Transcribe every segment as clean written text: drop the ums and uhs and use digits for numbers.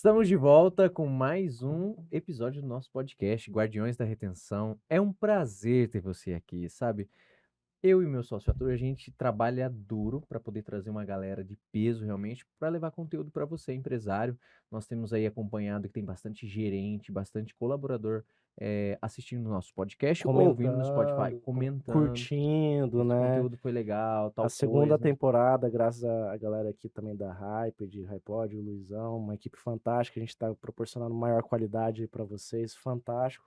Estamos de volta com mais um episódio do nosso podcast, Guardiões da Retenção. É um prazer ter você aqui, sabe? Eu e meu sócio ator, a gente trabalha duro para poder trazer uma galera de peso realmente para levar conteúdo para você, empresário. Nós temos aí acompanhado que tem bastante gerente, bastante colaborador assistindo o nosso podcast ou ouvindo no Spotify, Comentando, comentando. curtindo, Esse né. conteúdo foi legal, A tal segunda coisa. temporada, graças à galera aqui também da Hype, de HiPod, o Luizão, uma equipe fantástica, a gente tá proporcionando maior qualidade para vocês, fantástico.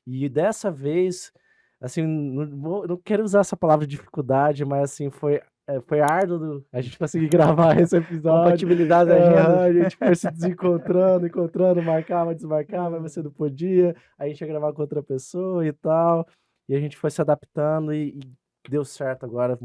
E dessa vez, assim, não quero usar essa palavra dificuldade, mas assim, foi árduo a gente conseguir gravar esse episódio. Compatibilidade das Aham, agendas. a gente foi se desencontrando, encontrando, marcava, desmarcava, mas você não podia, aí a gente ia gravar com outra pessoa e tal, e a gente foi se adaptando e deu certo agora.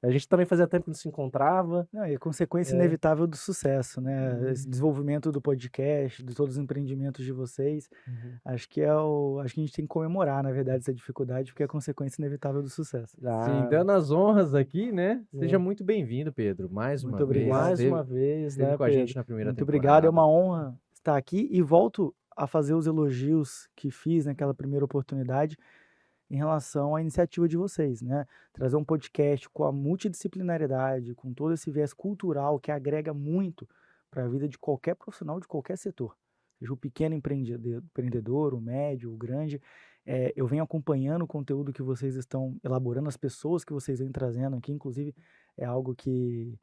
A gente também fazia tempo que não se encontrava. Não, e a consequência É. inevitável do sucesso, né, esse Uhum. desenvolvimento do podcast, de todos os empreendimentos de vocês, Uhum. acho que a gente tem que comemorar, na verdade, essa dificuldade, porque é a consequência inevitável do sucesso. Sim, Ah, dando as honras aqui, né? Seja é. muito bem-vindo, Pedro. Mais uma Muito vez. obrigado. Mais Esteve, uma vez, esteve né, com a gente Pedro? na primeira Muito obrigado, é temporada. uma honra estar aqui e volto a fazer os elogios que fiz naquela primeira oportunidade em relação à iniciativa de vocês, né, trazer um podcast com a multidisciplinaridade, com todo esse viés cultural que agrega muito para a vida de qualquer profissional de qualquer setor, seja o pequeno empreendedor, o médio, o grande. Eu venho acompanhando o conteúdo que vocês estão elaborando, as pessoas que vocês vêm trazendo aqui, inclusive é algo que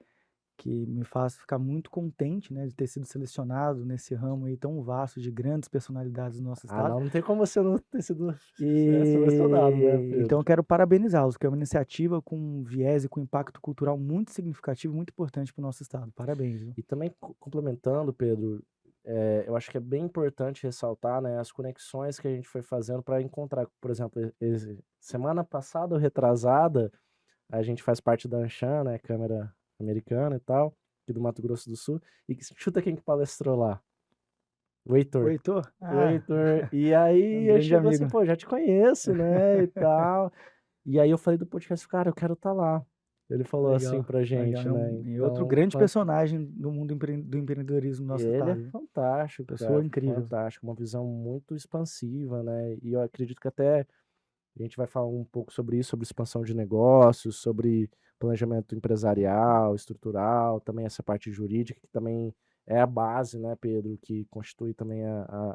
me faz ficar muito contente, né, de ter sido selecionado nesse ramo aí tão vasto de grandes personalidades do nosso Ah, estado. não tem como você não ter sido selecionado, né, Então eu Pedro? quero parabenizá-los, que é uma iniciativa com um viés e com impacto cultural muito significativo e muito importante para o nosso estado. Parabéns, viu. E também complementando, Pedro, eu acho que é bem importante ressaltar, né, as conexões que a gente foi fazendo para encontrar, por exemplo, semana passada ou retrasada, a gente faz parte da Anshan, né, câmera americana e tal, aqui do Mato Grosso do Sul, e chuta quem que palestrou lá? O O Heitor. Heitor? O Ah, Heitor. E é um aí ele grande chegou assim: amigo. "Pô, já te conheço, né, e tal". E aí eu falei do podcast: "Cara, eu quero estar lá". Ele falou assim Legal, pra legal. gente, né, E outro então grande personagem do mundo do empreendedorismo no nosso ele é estado, viu. fantástico, Pessoa cara, incrível. fantástico, uma visão muito expansiva, né, e eu acredito que até a gente vai falar um pouco sobre isso, sobre expansão de negócios, sobre planejamento empresarial, estrutural, também essa parte jurídica, que também é a base, né, Pedro, que constitui também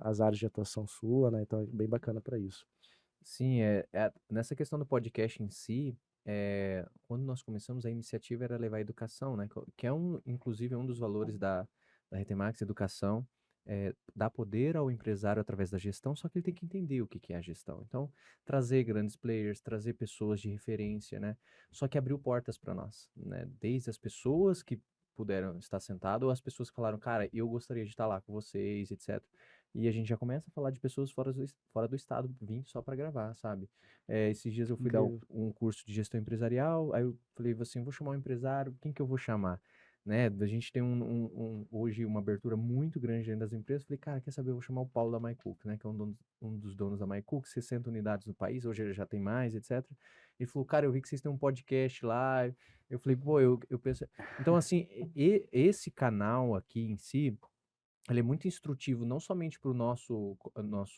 as áreas de atuação sua, né, então é bem bacana para isso. Sim, nessa questão do podcast em si, quando nós começamos, a iniciativa era levar a educação, né? Que é inclusive, um dos valores da Retemax, educação, dar poder ao empresário através da gestão, só que ele tem que entender o que que é a gestão. Então, trazer grandes players, trazer pessoas de referência, né? Só que abriu portas para nós, né? Desde as pessoas que puderam estar sentadas, ou as pessoas que falaram, cara, eu gostaria de estar lá com vocês, etc. E a gente já começa a falar de pessoas fora do estado, vim só para gravar, sabe? Esses dias eu fui dar Incrível. um curso de gestão empresarial, aí eu falei assim, vou chamar um empresário, quem que eu vou chamar? Né? A gente tem hoje uma abertura muito grande dentro das empresas. Falei, cara, quer saber? Eu vou chamar o Paulo da MyCook, né? Que é um dos donos da MyCook, 60 unidades no país, hoje ele já tem mais, etc. Ele falou, cara, eu vi que vocês têm um podcast lá. Eu falei, pô, eu penso. Então, assim, esse canal aqui em si, ele é muito instrutivo, não somente para o nosso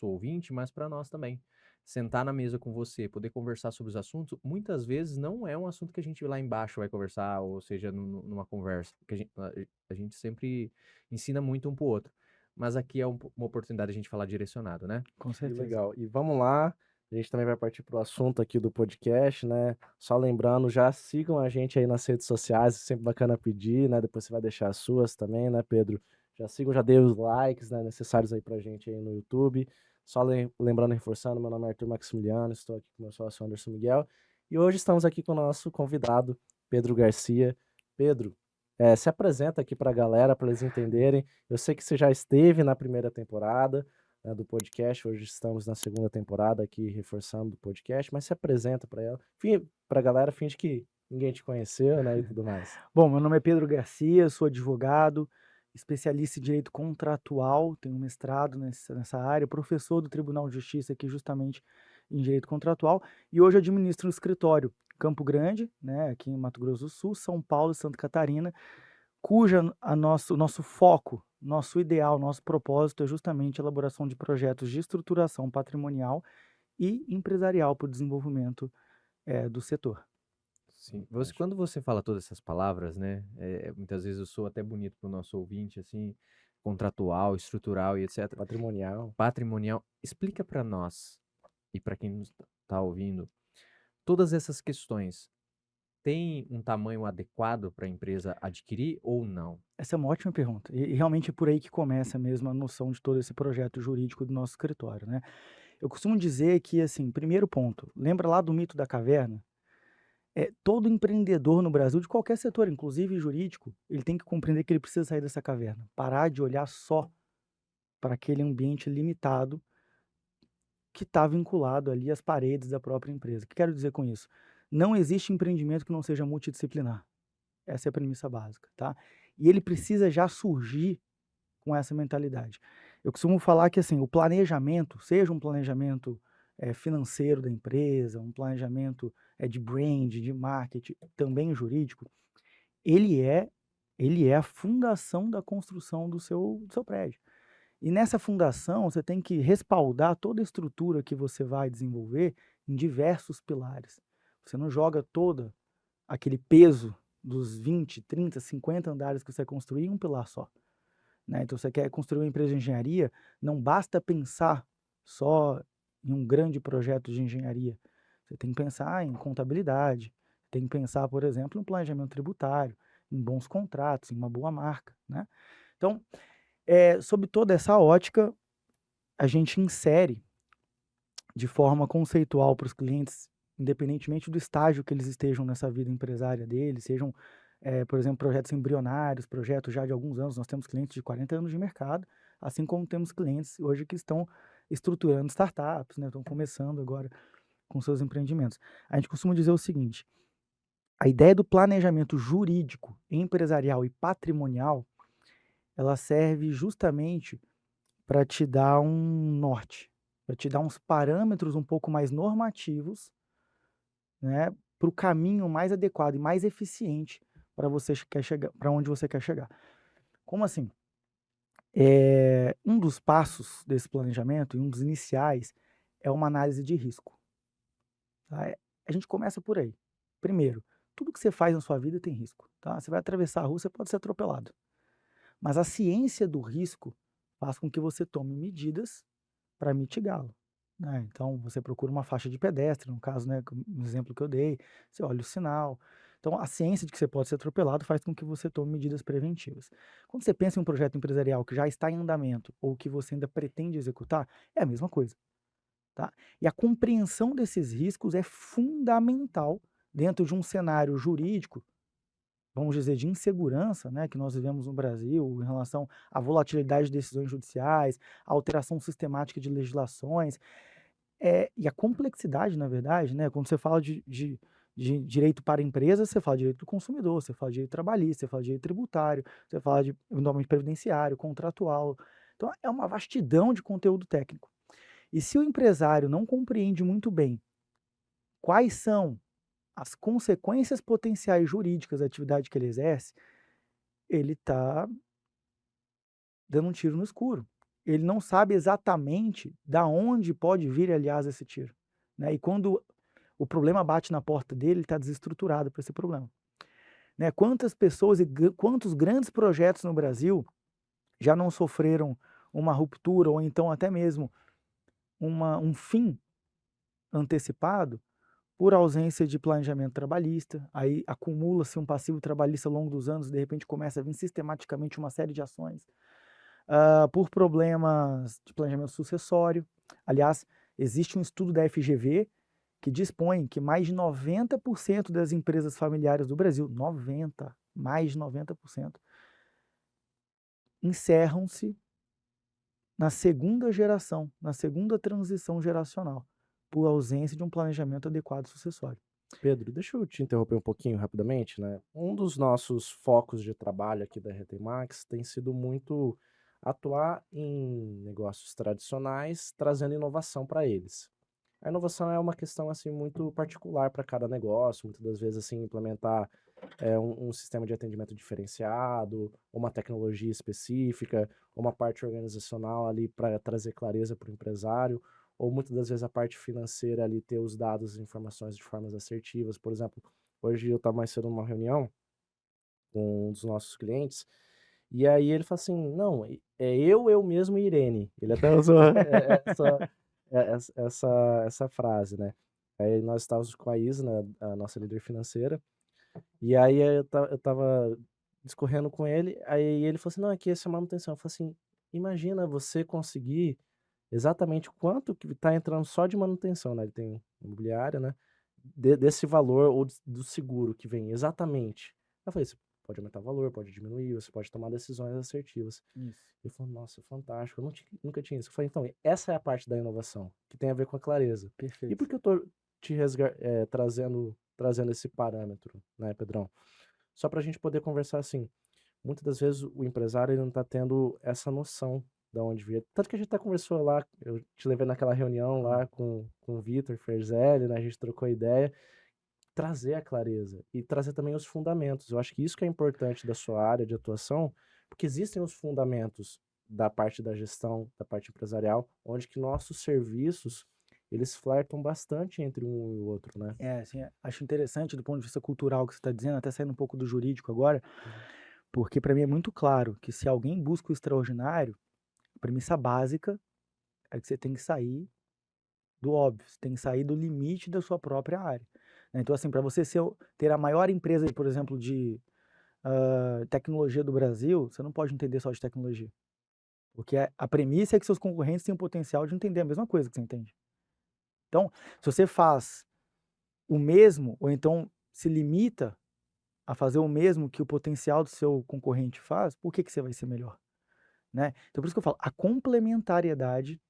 ouvinte, mas para nós também. Sentar na mesa com você, poder conversar sobre os assuntos, muitas vezes não é um assunto que a gente lá embaixo vai conversar, ou seja, numa conversa, que a gente sempre ensina muito um pro outro. Mas aqui é uma oportunidade de a gente falar direcionado, né? Com Que certeza. legal. E vamos lá, a gente também vai partir para o assunto aqui do podcast, né? Só lembrando, já sigam a gente aí nas redes sociais, é sempre bacana pedir, né? Depois você vai deixar as suas também, né, Pedro? Já sigam, já dê os likes, né, necessários aí pra gente aí no YouTube. Só lembrando e reforçando, meu nome é Arthur Maximiliano, estou aqui com meu sócio Anderson Miguel. E hoje estamos aqui com o nosso convidado, Pedro Garcia. Pedro, se apresenta aqui para a galera, para eles entenderem. Eu sei que você já esteve na primeira temporada, né, do podcast. Hoje estamos na segunda temporada aqui, reforçando o podcast, mas se apresenta para ela, para a galera, finge que ninguém te conheceu, né, e tudo mais. Bom, meu nome é Pedro Garcia, sou advogado, especialista em direito contratual, tenho um mestrado nessa área, professor do Tribunal de Justiça aqui justamente em direito contratual, e hoje administro um escritório em Campo Grande, né, aqui em Mato Grosso do Sul, São Paulo e Santa Catarina, cuja o nosso foco, nosso ideal, nosso propósito é justamente a elaboração de projetos de estruturação patrimonial e empresarial para o desenvolvimento do setor. Sim. Verdade. Quando você fala todas essas palavras, né, muitas vezes eu sou até bonito para o nosso ouvinte, assim, contratual, estrutural e etc. Patrimonial. Patrimonial. Explica para nós e para quem nos está ouvindo, todas essas questões têm um tamanho adequado para a empresa adquirir ou não? Essa é uma ótima pergunta. E realmente é por aí que começa mesmo a noção de todo esse projeto jurídico do nosso escritório, né? Eu costumo dizer que, assim, primeiro ponto, lembra lá do mito da caverna? Todo empreendedor no Brasil, de qualquer setor, inclusive jurídico, ele tem que compreender que ele precisa sair dessa caverna, parar de olhar só para aquele ambiente limitado que está vinculado ali às paredes da própria empresa. O que quero dizer com isso? Não existe empreendimento que não seja multidisciplinar. Essa é a premissa básica, tá? E ele precisa já surgir com essa mentalidade. Eu costumo falar que, assim, o planejamento, seja um planejamento, financeiro da empresa, um planejamento, de brand, de marketing, também jurídico, ele é ele é a fundação da construção do seu prédio. E nessa fundação, você tem que respaldar toda a estrutura que você vai desenvolver em diversos pilares. Você não joga toda aquele peso dos 20, 30, 50 andares que você construir em um pilar só, né. Então você quer construir uma empresa de engenharia, não basta pensar só em um grande projeto de engenharia. Você tem que pensar em contabilidade, tem que pensar, por exemplo, em planejamento tributário, em bons contratos, em uma boa marca, né. Então, sob toda essa ótica, a gente insere de forma conceitual para os clientes, independentemente do estágio que eles estejam nessa vida empresária deles, sejam, por exemplo, projetos embrionários, projetos já de alguns anos. Nós temos clientes de 40 anos de mercado, assim como temos clientes hoje que estão estruturando startups, né, estão começando agora com seus empreendimentos. A gente costuma dizer o seguinte: a ideia do planejamento jurídico, empresarial e patrimonial, ela serve justamente para te dar um norte, para te dar uns parâmetros um pouco mais normativos, né, para o caminho mais adequado e mais eficiente para você quer chegar, para onde você quer chegar. Como assim? Um dos passos desse planejamento e um dos iniciais é uma análise de risco, tá? A gente começa por aí. Primeiro, tudo que você faz na sua vida tem risco, tá? Você vai atravessar a rua, você pode ser atropelado. Mas a ciência do risco faz com que você tome medidas para mitigá-lo, né. Então você procura uma faixa de pedestre, no caso, né, no exemplo que eu dei, você olha o sinal. Então a ciência de que você pode ser atropelado faz com que você tome medidas preventivas. Quando você pensa em um projeto empresarial que já está em andamento ou que você ainda pretende executar, é a mesma coisa, tá. E a compreensão desses riscos é fundamental dentro de um cenário jurídico, vamos dizer, de insegurança, né, que nós vivemos no Brasil em relação à volatilidade de decisões judiciais, à alteração sistemática de legislações, e a complexidade, na verdade, né, quando você fala de direito para empresas, você fala de direito do consumidor, você fala de direito trabalhista, você fala de direito tributário, você fala de eventualmente previdenciário, contratual. Então é uma vastidão de conteúdo técnico. E se o empresário não compreende muito bem quais são as consequências potenciais jurídicas da atividade que ele exerce, ele está dando um tiro no escuro. Ele não sabe exatamente da onde pode vir, aliás, esse tiro, né. E quando o problema bate na porta dele, ele está desestruturado para esse problema, né. Quantas pessoas e quantos grandes projetos no Brasil já não sofreram uma ruptura ou então até mesmo um fim antecipado por ausência de planejamento trabalhista. Aí acumula-se um passivo trabalhista ao longo dos anos e de repente começa a vir sistematicamente uma série de ações. Por problemas de planejamento sucessório. Aliás, existe um estudo da FGV que dispõe que mais de 90% das empresas familiares do Brasil, mais de 90%, encerram-se na segunda geração, na segunda transição geracional, por ausência de um planejamento adequado sucessório. Pedro, deixa eu te interromper um pouquinho rapidamente, né? Um dos nossos focos de trabalho aqui da RT Max tem sido muito atuar em negócios tradicionais, trazendo inovação para eles. A inovação é uma questão assim muito particular para cada negócio, muitas das vezes assim implementar um sistema de atendimento diferenciado, uma tecnologia específica, uma parte organizacional ali para trazer clareza para o empresário, ou muitas das vezes a parte financeira ali ter os dados e informações de formas assertivas. Por exemplo, hoje eu estava mais cedo numa reunião com um dos nossos clientes, e aí ele fala assim, não, é eu mesmo e Irene. Ele até usou essa frase, né? Aí nós estávamos com a Isa, né, a nossa líder financeira, e aí eu tava discorrendo com ele, aí ele falou assim, não, aqui essa é manutenção. Eu falei assim, imagina você conseguir exatamente quanto que tá entrando só de manutenção, né? Ele tem imobiliária, né? Desse valor ou do seguro que vem exatamente. Eu falei, você pode aumentar o valor, pode diminuir, você pode tomar decisões assertivas. Isso. Ele falou, nossa, fantástico, eu nunca tinha isso. Eu falei, então, essa é a parte da inovação, que tem a ver com a clareza. E Perfeito. por que eu tô te trazendo esse parâmetro, né, Pedrão? Só para a gente poder conversar assim. Muitas das vezes o empresário ele não está tendo essa noção de onde vir. Tanto que a gente até conversou lá, eu te levei naquela reunião lá com o Vitor Ferzelli, né? A gente trocou ideia, trazer a clareza e trazer também os fundamentos. Eu acho que isso que é importante da sua área de atuação, porque existem os fundamentos da parte da gestão, da parte empresarial, onde que nossos serviços, eles flertam bastante entre um e o outro, né? Assim, acho interessante do ponto de vista cultural que você está dizendo, até saindo um pouco do jurídico agora, porque para mim é muito claro que se alguém busca o extraordinário, a premissa básica é que você tem que sair do óbvio, você tem que sair do limite da sua própria área, né? Então, assim, para você ter a maior empresa, por exemplo, de tecnologia do Brasil, você não pode entender só de tecnologia. Porque a premissa é que seus concorrentes têm o potencial de entender a mesma coisa que você entende. Então, se você faz o mesmo, ou então se limita a fazer o mesmo que o potencial do seu concorrente faz, por que você vai ser melhor? Né? Então, por isso que eu falo, a complementariedade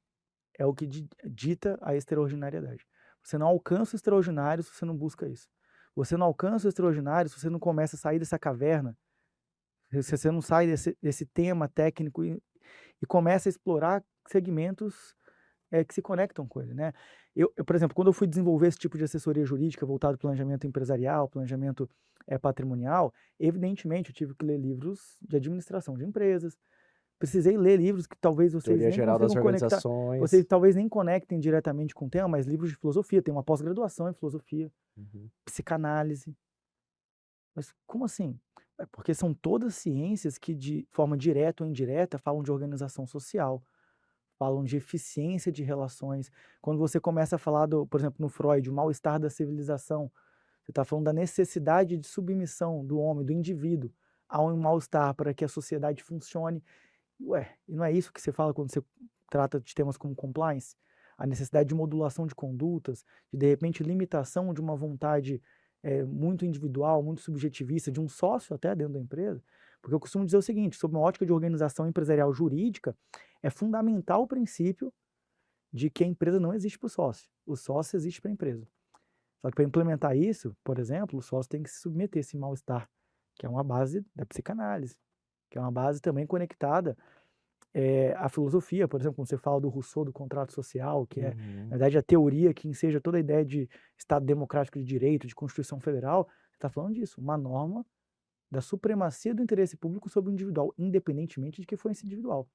é o que dita a extraordinariedade. Você não alcança o extraordinário se você não busca isso. Você não alcança o extraordinário se você não começa a sair dessa caverna, se você não sai desse tema técnico e começa a explorar segmentos que se conectam com ele, né? Eu, por exemplo, quando eu fui desenvolver esse tipo de assessoria jurídica voltado ao planejamento empresarial, planejamento patrimonial, evidentemente eu tive que ler livros de administração de empresas, precisei ler livros que talvez vocês Teoria nem geral das consigam conectar, organizações. vocês talvez nem conectem diretamente com o tema, mas livros de filosofia, tem uma pós-graduação em filosofia, psicanálise. Mas como assim? Porque são todas ciências que de forma direta ou indireta falam de organização social, falam de eficiência de relações. Quando você começa a falar, por exemplo, no Freud, o mal-estar da civilização, você está falando da necessidade de submissão do homem, do indivíduo, a um mal-estar para que a sociedade funcione. E não é isso que você fala quando você trata de temas como compliance? A necessidade de modulação de condutas, de repente, limitação de uma vontade muito individual, muito subjetivista, de um sócio até dentro da empresa. Porque eu costumo dizer o seguinte, sob uma ótica de organização empresarial jurídica, é fundamental o princípio de que a empresa não existe para o sócio. O sócio existe para a empresa. Só que para implementar isso, por exemplo, o sócio tem que se submeter a esse mal-estar, que é uma base da psicanálise, que é uma base também conectada à filosofia. Por exemplo, quando você fala do Rousseau, do contrato social, que é, na verdade, a teoria que enseja toda a ideia de Estado democrático de direito, de Constituição Federal, você está falando disso, uma norma da supremacia do interesse público sobre o individual, independentemente de que for esse individual.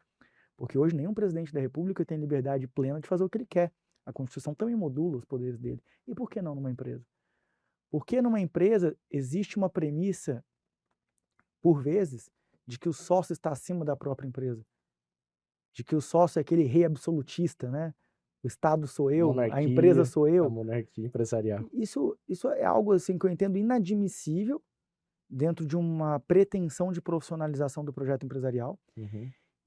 Porque hoje nenhum presidente da República tem liberdade plena de fazer o que ele quer. A Constituição também modula os poderes dele. E por que não numa empresa? Porque numa empresa existe uma premissa, por vezes, de que o sócio está acima da própria empresa. De que o sócio é aquele rei absolutista, né? O Estado sou eu, a empresa sou eu. A monarquia empresarial. Isso é algo assim que eu entendo inadmissível dentro de uma pretensão de profissionalização do projeto empresarial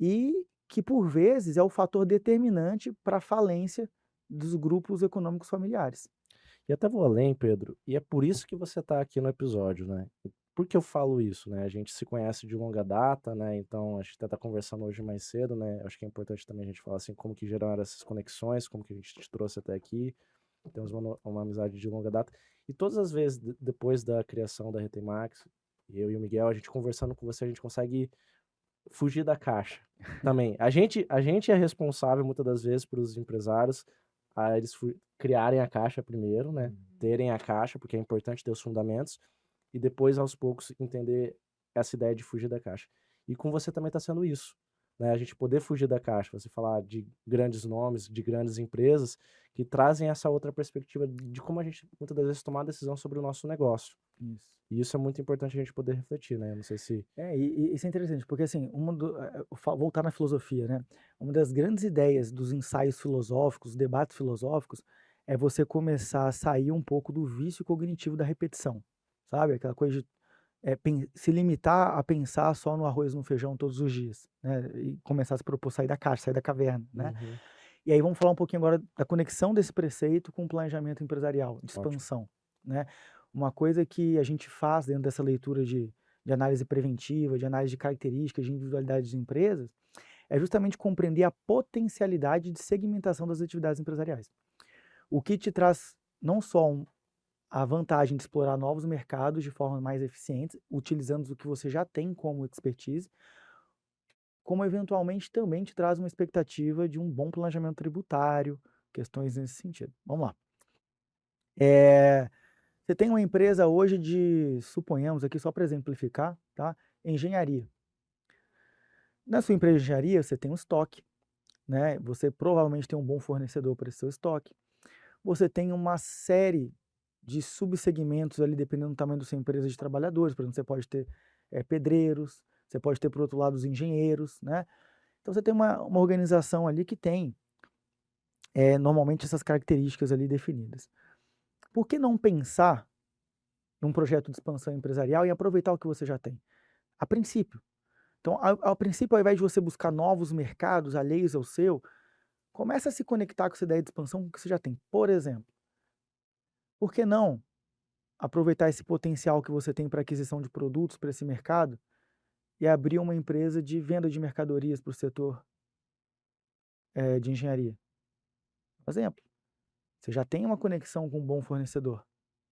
e que, por vezes, é o fator determinante para a falência dos grupos econômicos familiares. E até vou além, Pedro, e é por isso que você está aqui no episódio, né? Por que eu falo isso, né? A gente se conhece de longa data, né? Então, a gente até está conversando hoje mais cedo, né? Acho que é importante também a gente falar assim, como que geraram essas conexões, como que a gente te trouxe até aqui. Temos uma amizade de longa data. E todas as vezes, depois da criação da Retemax, eu e o Miguel, a gente conversando com você, a gente consegue fugir da caixa também. A gente é responsável, muitas das vezes, para os empresários a eles criarem a caixa primeiro, né? Terem a caixa, porque é importante ter os fundamentos. e depois, aos poucos, entender essa ideia de fugir da caixa. E com você também está sendo isso, né? A gente poder fugir da caixa, você falar de grandes nomes, de grandes empresas que trazem essa outra perspectiva de como a gente muitas das vezes tomar decisão sobre o nosso negócio. Isso. E isso é muito importante a gente poder refletir, né? Eu não sei se E isso é interessante, porque assim, voltar na filosofia, né? Uma das grandes ideias dos ensaios filosóficos, debates filosóficos, é você começar a sair um pouco do vício cognitivo da repetição, sabe? Aquela coisa de se limitar a pensar só no arroz e no feijão todos os dias, né? E começar a se propor sair da caixa, sair da caverna, né? Uhum, E aí vamos falar um pouquinho agora da conexão desse preceito com o planejamento empresarial, de ótimo. expansão, né? Uma coisa que a gente faz dentro dessa leitura de análise preventiva, de análise de características, de individualidade de empresas, é justamente compreender a potencialidade de segmentação das atividades empresariais. O que te traz não só a vantagem de explorar novos mercados de forma mais eficiente, utilizando o que você já tem como expertise, como eventualmente também te traz uma expectativa de um bom planejamento tributário, questões nesse sentido. Vamos lá. Você tem uma empresa hoje de, suponhamos aqui só para exemplificar, tá? Engenharia. Na sua empresa de engenharia, você tem um estoque, né? Você provavelmente tem um bom fornecedor para esse seu estoque. Você tem uma série de subsegmentos ali, dependendo do tamanho da sua empresa de trabalhadores. Por exemplo, você pode ter pedreiros, você pode ter, por outro lado, os engenheiros, né? Então, você tem uma organização ali que tem, normalmente, essas características ali definidas. Por que não pensar num projeto de expansão empresarial e aproveitar o que você já tem? A princípio. Então, ao princípio, ao invés de você buscar novos mercados alheios ao seu, começa a se conectar com essa ideia de expansão com o que você já tem. Por exemplo, por que não aproveitar esse potencial que você tem para aquisição de produtos para esse mercado e abrir uma empresa de venda de mercadorias para o setor de engenharia? Por exemplo, você já tem uma conexão com um bom fornecedor.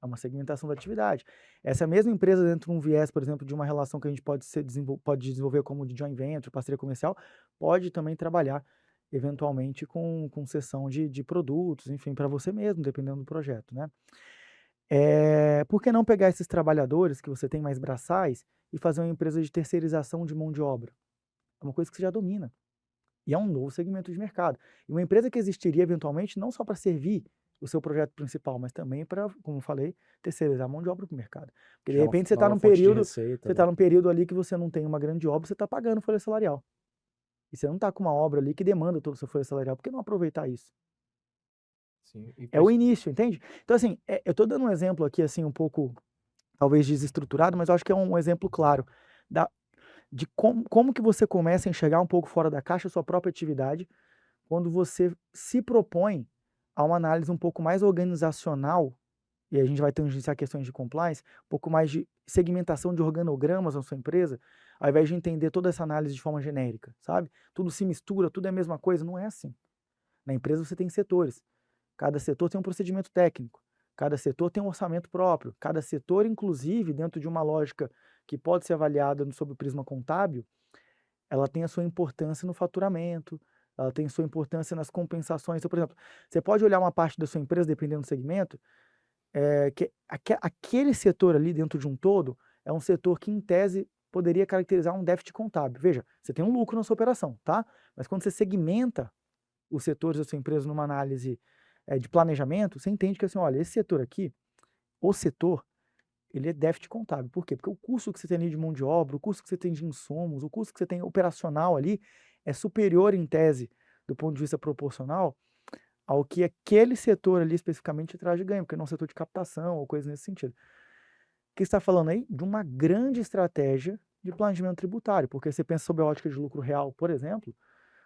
É uma segmentação da atividade. Essa mesma empresa, dentro de um viés, por exemplo, de uma relação que a gente pode desenvolver como de joint venture, parceria comercial, pode também trabalhar, eventualmente, com cessão de produtos, enfim, para você mesmo, dependendo do projeto, né? Por que não pegar esses trabalhadores que você tem mais braçais e fazer uma empresa de terceirização de mão de obra? É uma coisa que você já domina. E é um novo segmento de mercado. E uma empresa que existiria eventualmente não só para servir o seu projeto principal, mas também para, como eu falei, terceirizar a mão de obra para o mercado. Porque de Já é repente você uma está nova num fonte de período, receita, você né? está num período ali que você não tem uma grande obra, você está pagando folha salarial. E você não está com uma obra ali que demanda toda a sua folha salarial. Por que não aproveitar isso? Sim, É o início, entende? Então, assim, eu estou dando um exemplo aqui, assim, um pouco, talvez desestruturado, mas eu acho que é um exemplo claro da, de como que você começa a enxergar um pouco fora da caixa a sua própria atividade quando você se propõe a uma análise um pouco mais organizacional, e a gente vai tangenciar questões de compliance, um pouco mais de segmentação de organogramas na sua empresa, ao invés de entender toda essa análise de forma genérica, sabe? Tudo se mistura, tudo é a mesma coisa, não é assim. Na empresa você tem setores, cada setor tem um procedimento técnico, cada setor tem um orçamento próprio, cada setor, inclusive, dentro de uma lógica que pode ser avaliada sob o prisma contábil, ela tem a sua importância no faturamento, ela tem sua importância nas compensações. Então, por exemplo, você pode olhar uma parte da sua empresa, dependendo do segmento, que aquele setor ali dentro de um todo é um setor que, em tese, poderia caracterizar um déficit contábil. Veja, você tem um lucro na sua operação, tá? Mas quando você segmenta os setores da sua empresa numa análise de planejamento, você entende que assim, olha, esse setor aqui, o setor, ele é déficit contábil. Por quê? Porque o custo que você tem ali de mão de obra, o custo que você tem de insumos, o custo que você tem operacional ali é superior em tese, do ponto de vista proporcional, ao que aquele setor ali especificamente traz de ganho, porque não é um setor de captação ou coisa nesse sentido. O que você está falando aí? De uma grande estratégia de planejamento tributário, porque você pensa sobre a ótica de lucro real, por exemplo,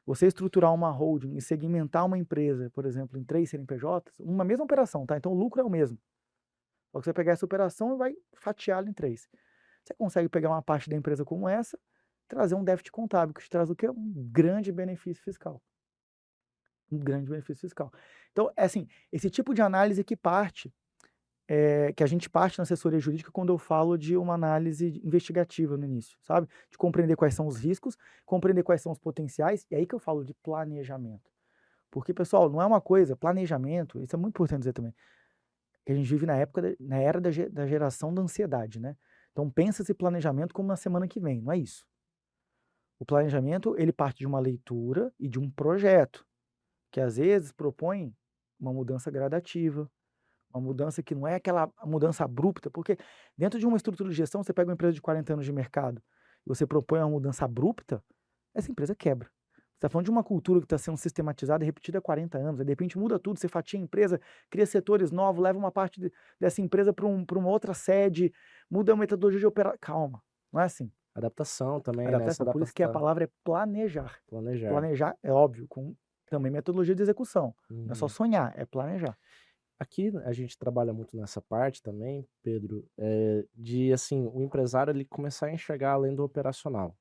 você estruturar uma holding e segmentar uma empresa, por exemplo, em 3 CNPJs, uma mesma operação, tá? Então o lucro é o mesmo. Só que você pegar essa operação e vai fatiá-la em 3. Você consegue pegar uma parte da empresa como essa, trazer um déficit contábil, que te traz o quê? Um grande benefício fiscal. Um grande benefício fiscal. Então, é assim, esse tipo de análise que parte, que a gente parte na assessoria jurídica quando eu falo de uma análise investigativa no início, sabe? De compreender quais são os riscos, compreender quais são os potenciais, e aí que eu falo de planejamento. Porque, pessoal, não é uma coisa, planejamento, isso é muito importante dizer também, que a gente vive na era da geração da ansiedade, né? Então pensa esse planejamento como na semana que vem, não é isso. O planejamento, ele parte de uma leitura e de um projeto, que às vezes propõe uma mudança gradativa, uma mudança que não é aquela mudança abrupta, porque dentro de uma estrutura de gestão, você pega uma empresa de 40 anos de mercado e você propõe uma mudança abrupta, essa empresa quebra. Você está falando de uma cultura que está sendo sistematizada e repetida há 40 anos, aí de repente muda tudo, você fatia a empresa, cria setores novos, leva uma parte dessa empresa para uma outra sede, muda a metodologia de operar. Calma, não é assim. Adaptação também, né? Se Adaptação, por isso que a adaptar, palavra é planejar. planejar. Planejar é óbvio, com também metodologia de execução. Não é só Uhum. sonhar, é planejar. Aqui a gente trabalha muito nessa parte também, Pedro, de assim, o empresário ele começar a enxergar além do operacional.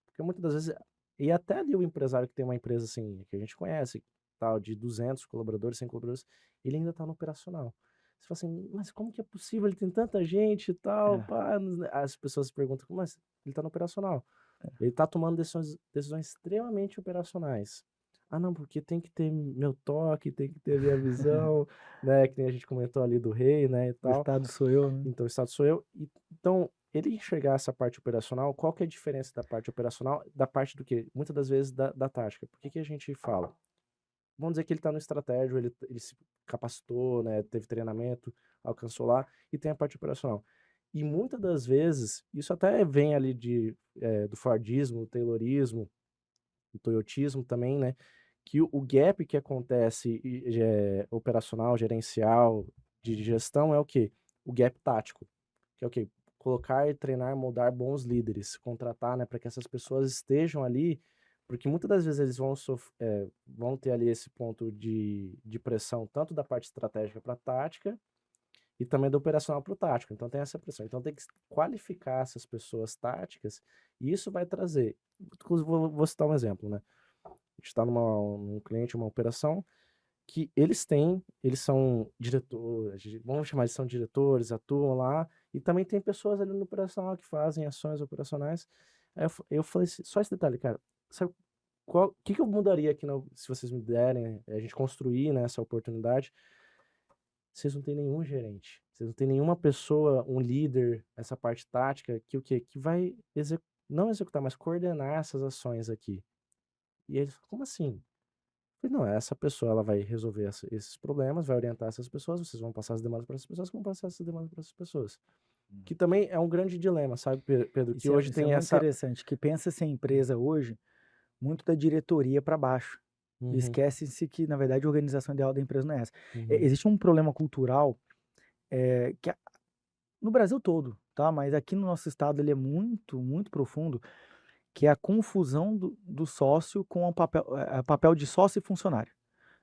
Porque muitas das vezes, e até ali o empresário que tem uma empresa assim, que a gente conhece, tal, de 200 colaboradores, 100 colaboradores, ele ainda está no operacional. Você fala assim, mas como que é possível? Ele tem tanta gente e tal, É, pá. As pessoas se perguntam, mas ele está no operacional. Ele está tomando decisões extremamente operacionais. Ah, não, porque tem que ter meu toque, tem que ter minha visão, né? Que nem a gente comentou ali do rei, né, e o tal. estado sou eu, né? Então, o Estado sou eu. Então, ele enxergar essa parte operacional, qual que é a diferença da parte operacional, da parte do quê? Muitas das vezes da tática. Por que que a gente fala? Vamos dizer que ele está no estratégico, ele se capacitou, né, teve treinamento, alcançou lá, e tem a parte operacional. E muitas das vezes, isso até vem ali do Fordismo, do Taylorismo, do Toyotismo também, né, que o gap que acontece operacional, gerencial, de gestão é o quê? O gap tático, que é o quê? Colocar, treinar, moldar bons líderes, contratar, né, para que essas pessoas estejam ali, porque muitas das vezes eles vão ter ali esse ponto de pressão, tanto da parte estratégica para tática, e também do operacional para o tático. Então tem essa pressão. Então tem que qualificar essas pessoas táticas, e isso vai trazer. Inclusive, vou citar um exemplo, né? A gente está num cliente, uma operação, que eles são diretores, vamos chamar de são diretores, atuam lá, e também tem pessoas ali no operacional que fazem ações operacionais. Aí eu falei assim, só esse detalhe, cara, sabe o que eu mudaria aqui, se vocês me derem, a gente construir, né, essa oportunidade? Vocês não têm nenhum gerente, vocês não têm nenhuma pessoa, um líder, essa parte tática, que o quê? Que vai não executar, mas coordenar essas ações aqui. E eles, como assim? Falei, não, essa pessoa ela vai resolver esses problemas, vai orientar essas pessoas, vocês vão passar as demandas para essas pessoas, que vão passar essas demandas para essas pessoas. Que também é um grande dilema, sabe, Pedro? Que hoje Isso é tem muito essa. interessante, que pensa-se a empresa hoje muito da diretoria para baixo. E Uhum, esquece-se que, na verdade, a organização ideal da empresa não é essa. uhum, Existe um problema cultural que no Brasil todo, tá? Mas aqui no nosso estado ele é muito, muito profundo, que é a confusão do sócio com o papel de sócio e funcionário.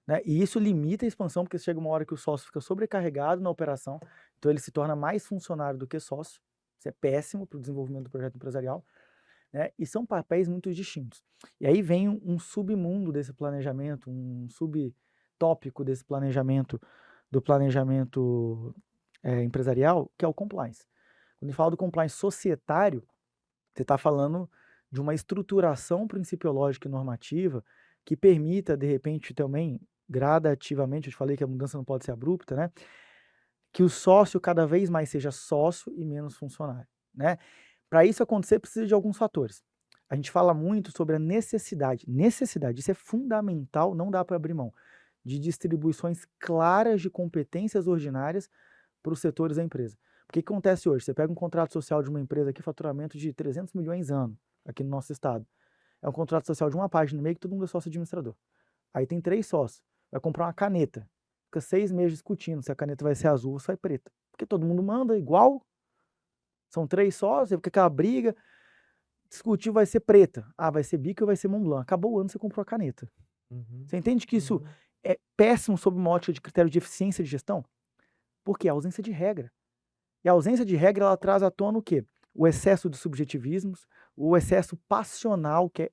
Né? E isso limita a expansão, porque chega uma hora que o sócio fica sobrecarregado na operação, então ele se torna mais funcionário do que sócio. Isso é péssimo para o desenvolvimento do projeto empresarial. Né? E são papéis muito distintos. E aí vem um submundo desse planejamento, um subtópico desse planejamento, do planejamento empresarial, que é o compliance. Quando a gente fala do compliance societário, você está falando de uma estruturação principiológica e normativa que permita, de repente, também, gradativamente, eu te falei que a mudança não pode ser abrupta, né? Que o sócio cada vez mais seja sócio e menos funcionário, né? Para isso acontecer, precisa de alguns fatores. A gente fala muito sobre a necessidade, isso é fundamental, não dá para abrir mão, de distribuições claras de competências ordinárias para os setores da empresa. Porque o que acontece hoje? Você pega um contrato social de uma empresa aqui, faturamento de 300 milhões ano, aqui no nosso estado. É um contrato social de uma página no meio que todo mundo é sócio administrador. Aí tem 3 sócios. Vai comprar uma caneta. Fica 6 meses discutindo se a caneta vai ser azul ou se vai preta. Porque todo mundo manda igual. São 3 sócios, fica aquela briga. Discutiu, vai ser preta. Ah, vai ser Bic ou vai ser Montblanc. Acabou o ano, você comprou a caneta. Uhum, Você entende que isso uhum. é péssimo sob uma ótica de critério de eficiência de gestão? Porque é ausência de regra. E a ausência de regra, ela traz à tona o quê? O excesso de subjetivismos, o excesso passional, que é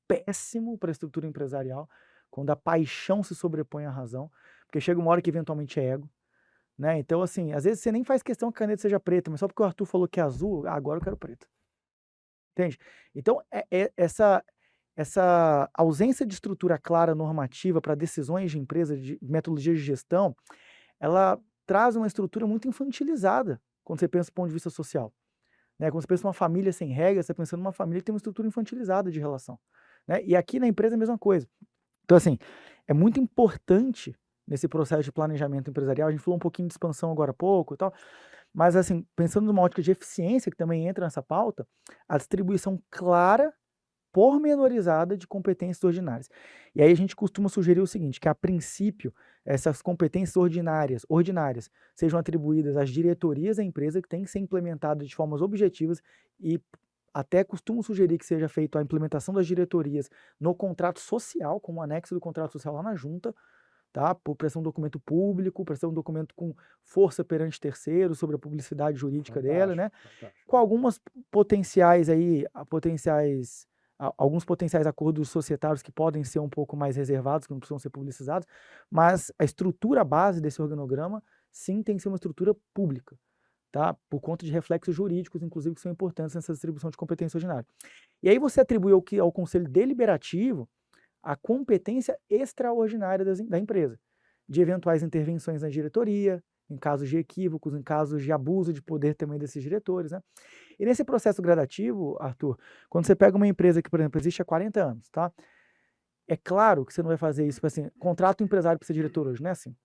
péssimo para a estrutura empresarial, quando a paixão se sobrepõe à razão, porque chega uma hora que eventualmente é ego, né? Então, assim, às vezes você nem faz questão que a caneta seja preta, mas só porque o Arthur falou que é azul, agora eu quero preta. Entende? Então, essa ausência de estrutura clara normativa para decisões de empresa, de metodologia de gestão, ela traz uma estrutura muito infantilizada quando você pensa do ponto de vista social. Né? Quando você pensa numa família sem regras, você está pensando numa família que tem uma estrutura infantilizada de relação. Né? E aqui na empresa é a mesma coisa. Então, assim, é muito importante nesse processo de planejamento empresarial, a gente falou um pouquinho de expansão agora há pouco e tal, mas, assim, pensando numa ótica de eficiência, que também entra nessa pauta, a distribuição clara, pormenorizada de competências ordinárias. E aí a gente costuma sugerir o seguinte, que a princípio, essas competências ordinárias sejam atribuídas às diretorias da empresa, que têm que ser implementadas de formas objetivas e até costumo sugerir que seja feita a implementação das diretorias no contrato social, como anexo do contrato social lá na junta, tá? Para ser um documento público, para ser um documento com força perante terceiros sobre a publicidade jurídica dela, né? Com algumas potenciais aí, alguns potenciais acordos societários que podem ser um pouco mais reservados, que não precisam ser publicizados, mas a estrutura base desse organograma, sim, tem que ser uma estrutura pública, tá? Por conta de reflexos jurídicos, inclusive, que são importantes nessa distribuição de competência ordinária. E aí você atribui ao Conselho Deliberativo a competência extraordinária da empresa, de eventuais intervenções na diretoria, em casos de equívocos, em casos de abuso de poder também desses diretores, né? E nesse processo gradativo, Arthur, quando você pega uma empresa que, por exemplo, existe há 40 anos, tá? É claro que você não vai fazer isso, assim, contrata um empresário para ser diretor hoje, não é assim?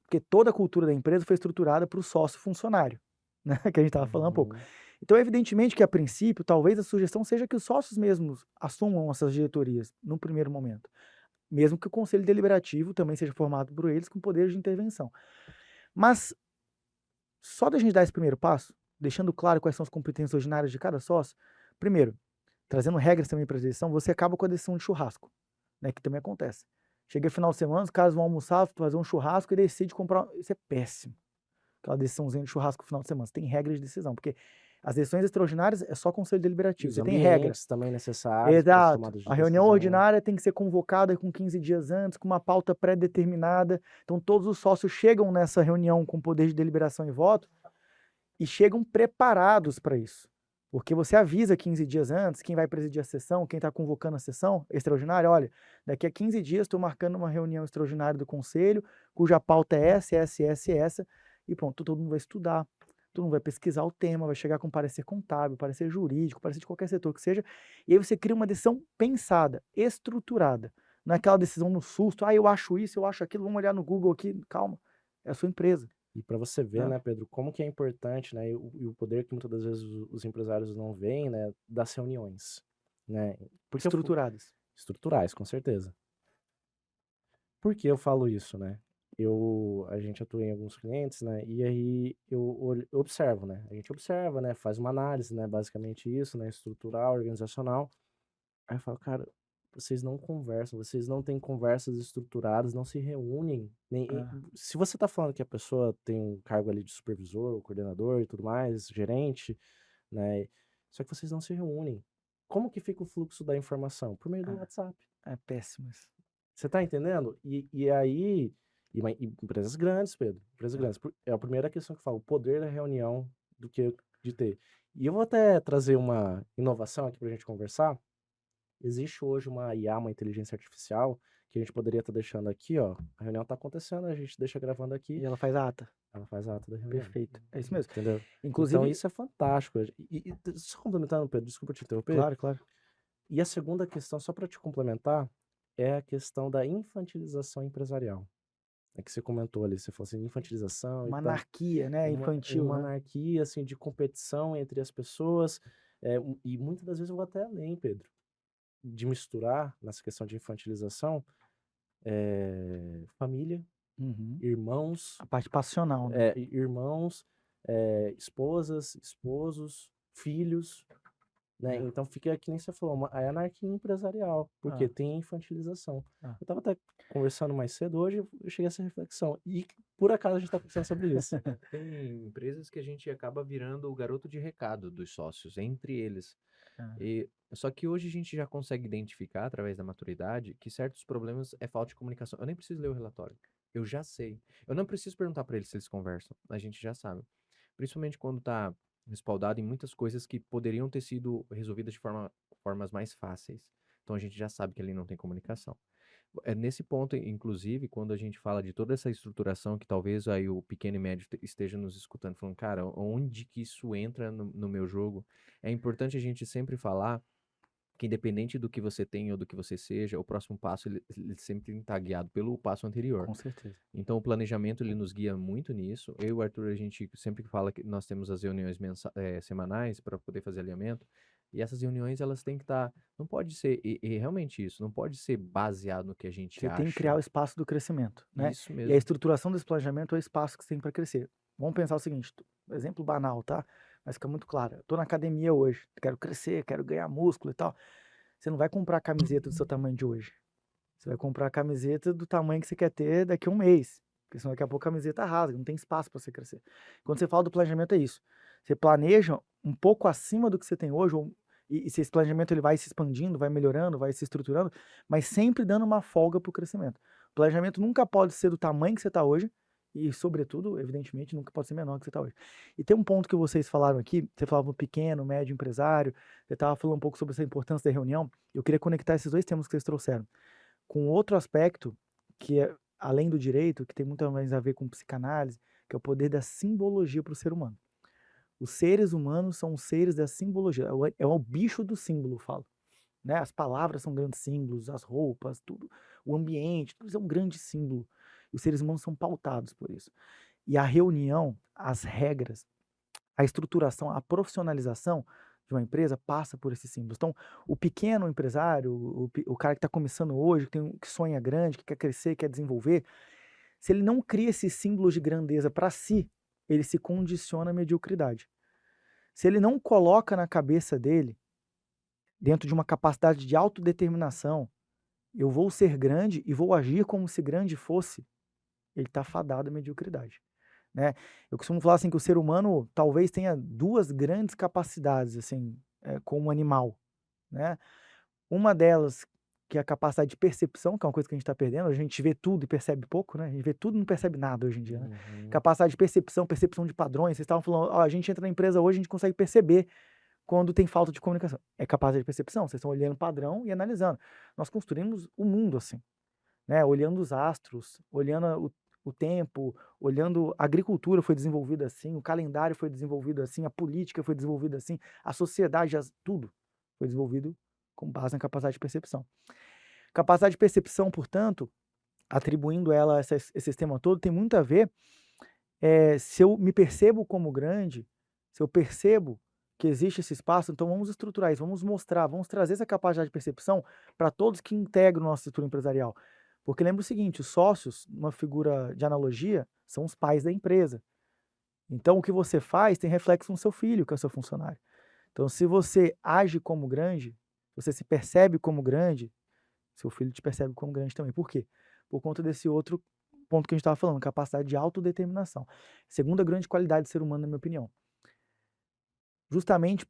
Porque toda a cultura da empresa foi estruturada para o sócio funcionário, né? Que a gente estava falando há pouco. Então, evidentemente que a princípio, talvez a sugestão seja que os sócios mesmos assumam essas diretorias no primeiro momento, mesmo que o conselho deliberativo também seja formado por eles com poder de intervenção. Mas só da gente dar esse primeiro passo, deixando claro quais são as competências ordinárias de cada sócio, primeiro, trazendo regras também para a decisão, você acaba com a decisão de churrasco, né, que também acontece. Chega final de semana, os caras vão almoçar, fazer um churrasco e decide comprar. Isso é péssimo. Aquela decisãozinha de churrasco no final de semana. Você tem regras de decisão, porque as decisões extraordinárias é só conselho deliberativo. Você tem regra. Também necessários para Exato. tomadas de A reunião decisão. ordinária tem que ser convocada com 15 dias antes, com uma pauta pré-determinada. Então, todos os sócios chegam nessa reunião com poder de deliberação e voto e chegam preparados para isso. Porque você avisa 15 dias antes quem vai presidir a sessão, quem está convocando a sessão extraordinária. Olha, daqui a 15 dias estou marcando uma reunião extraordinária do conselho, cuja pauta é essa, e pronto, todo mundo vai estudar, todo mundo vai pesquisar o tema, vai chegar com parecer contábil, parecer jurídico, parecer de qualquer setor que seja, e aí você cria uma decisão pensada, estruturada. Não é aquela decisão no susto, eu acho isso, eu acho aquilo, vamos olhar no Google aqui, calma, é a sua empresa. E para você ver, né, Pedro, como que é importante, né, e o poder que muitas das vezes os empresários não veem, né, das reuniões, né? Porque Estruturadas. Estruturais, com certeza. Por que eu falo isso, né? A gente atua em alguns clientes, né, e aí eu observo, né? A gente observa, né, faz uma análise, né, basicamente isso, né, estrutural, organizacional. Aí eu falo, cara, vocês não conversam, vocês não têm conversas estruturadas, não se reúnem. Se você tá falando que a pessoa tem um cargo ali de supervisor, coordenador e tudo mais, gerente, né? Só que vocês não se reúnem. Como que fica o fluxo da informação? Por meio do WhatsApp. É péssimo isso. Você tá entendendo? E aí, empresas grandes, Pedro, empresas grandes. É a primeira questão que eu falo, o poder da reunião do que de ter. E eu vou até trazer uma inovação aqui pra gente conversar. Existe hoje uma IA, uma inteligência artificial, que a gente poderia estar deixando aqui, ó. A reunião está acontecendo, a gente deixa gravando aqui. E ela faz a ata. Ela faz a ata da reunião. Perfeito. É isso mesmo. Entendeu? Inclusive, então isso é fantástico. E só complementando, Pedro, desculpa te interromper. Claro, claro. E a segunda questão, só para te complementar, é a questão da infantilização empresarial. É que você comentou ali, você falou assim, infantilização. Uma anarquia, né? Infantil, uma né? anarquia, assim, de competição entre as pessoas. E muitas das vezes eu vou até além, Pedro, de misturar nessa questão de infantilização, família, irmãos, A parte passional, né? irmãos, esposas, esposos, filhos, né? Então fica que nem você falou, a anarquia empresarial, porque tem infantilização. Eu tava até conversando mais cedo hoje, eu cheguei a essa reflexão, e por acaso a gente tá conversando sobre isso. Tem empresas que a gente acaba virando o garoto de recado dos sócios, entre eles. Só que hoje a gente já consegue identificar, através da maturidade, que certos problemas é falta de comunicação. Eu nem preciso ler o relatório. Eu já sei. Eu não preciso perguntar para eles se eles conversam. A gente já sabe. Principalmente quando está respaldado em muitas coisas que poderiam ter sido resolvidas de formas mais fáceis. Então a gente já sabe que ali não tem comunicação. É nesse ponto, inclusive, quando a gente fala de toda essa estruturação, que talvez aí o pequeno e médio esteja nos escutando, falando, cara, onde que isso entra no meu jogo? É importante a gente sempre falar que independente do que você tem ou do que você seja, o próximo passo ele sempre tem que estar guiado pelo passo anterior. Com certeza. Então o planejamento ele nos guia muito nisso. Eu e o Arthur, a gente sempre fala que nós temos as reuniões semanais para poder fazer alinhamento. E essas reuniões elas têm que estar, não pode ser, e realmente isso, não pode ser baseado no que a gente Você tem que criar o acha. espaço do crescimento, né? Isso E a mesmo. estruturação desse planejamento é o espaço que você tem para crescer. Vamos pensar o seguinte, exemplo banal, tá? Mas fica muito claro. Eu tô na academia hoje, quero crescer, quero ganhar músculo e tal. Você não vai comprar a camiseta do seu tamanho de hoje. Você vai comprar a camiseta do tamanho que você quer ter daqui a um mês. Porque senão daqui a pouco a camiseta rasga, não tem espaço para você crescer. Quando você fala do planejamento é isso. Você planeja um pouco acima do que você tem hoje, e se esse planejamento ele vai se expandindo, vai melhorando, vai se estruturando, mas sempre dando uma folga para o crescimento. O planejamento nunca pode ser do tamanho que você está hoje, e, sobretudo, evidentemente, nunca pode ser menor que você está hoje. E tem um ponto que vocês falaram aqui, você falava pequeno, médio empresário, você estava falando um pouco sobre essa importância da reunião, eu queria conectar esses dois temas que vocês trouxeram com outro aspecto, que é além do direito, que tem muito mais a ver com psicanálise, que é o poder da simbologia para o ser humano. Os seres humanos são os seres da simbologia, é o bicho do símbolo, eu falo. Né? As palavras são grandes símbolos, as roupas, tudo, o ambiente, tudo isso é um grande símbolo. E os seres humanos são pautados por isso. E a reunião, as regras, a estruturação, a profissionalização de uma empresa passa por esses símbolos. Então, o pequeno empresário, o cara que está começando hoje, que sonha grande, que quer crescer, quer desenvolver, se ele não cria esses símbolos de grandeza para si, ele se condiciona à mediocridade. Se ele não coloca na cabeça dele, dentro de uma capacidade de autodeterminação, eu vou ser grande e vou agir como se grande fosse, ele está fadado à mediocridade. Né? Eu costumo falar assim que o ser humano talvez tenha duas grandes capacidades assim, como animal. Né? Uma delas que é a capacidade de percepção, que é uma coisa que a gente está perdendo, a gente vê tudo e percebe pouco, né? A gente vê tudo e não percebe nada hoje em dia. Né? Capacidade de percepção, percepção de padrões. Vocês estavam falando, a gente entra na empresa hoje, a gente consegue perceber quando tem falta de comunicação. É capacidade de percepção, vocês estão olhando o padrão e analisando. Nós construímos o mundo assim. Né, olhando os astros, olhando o tempo, olhando a agricultura foi desenvolvida assim, o calendário foi desenvolvido assim, a política foi desenvolvida assim, a sociedade, tudo foi desenvolvido com base na capacidade de percepção. Capacidade de percepção, portanto, atribuindo ela a esse sistema todo, tem muito a ver se eu me percebo como grande, se eu percebo que existe esse espaço, então vamos estruturar isso, vamos mostrar, vamos trazer essa capacidade de percepção para todos que integram a nossa estrutura empresarial. Porque lembra o seguinte, os sócios, uma figura de analogia, são os pais da empresa. Então o que você faz tem reflexo no seu filho, que é o seu funcionário. Então se você age como grande, você se percebe como grande, seu filho te percebe como grande também. Por quê? Por conta desse outro ponto que a gente estava falando, capacidade de autodeterminação. Segunda grande qualidade do ser humano, na minha opinião. Justamente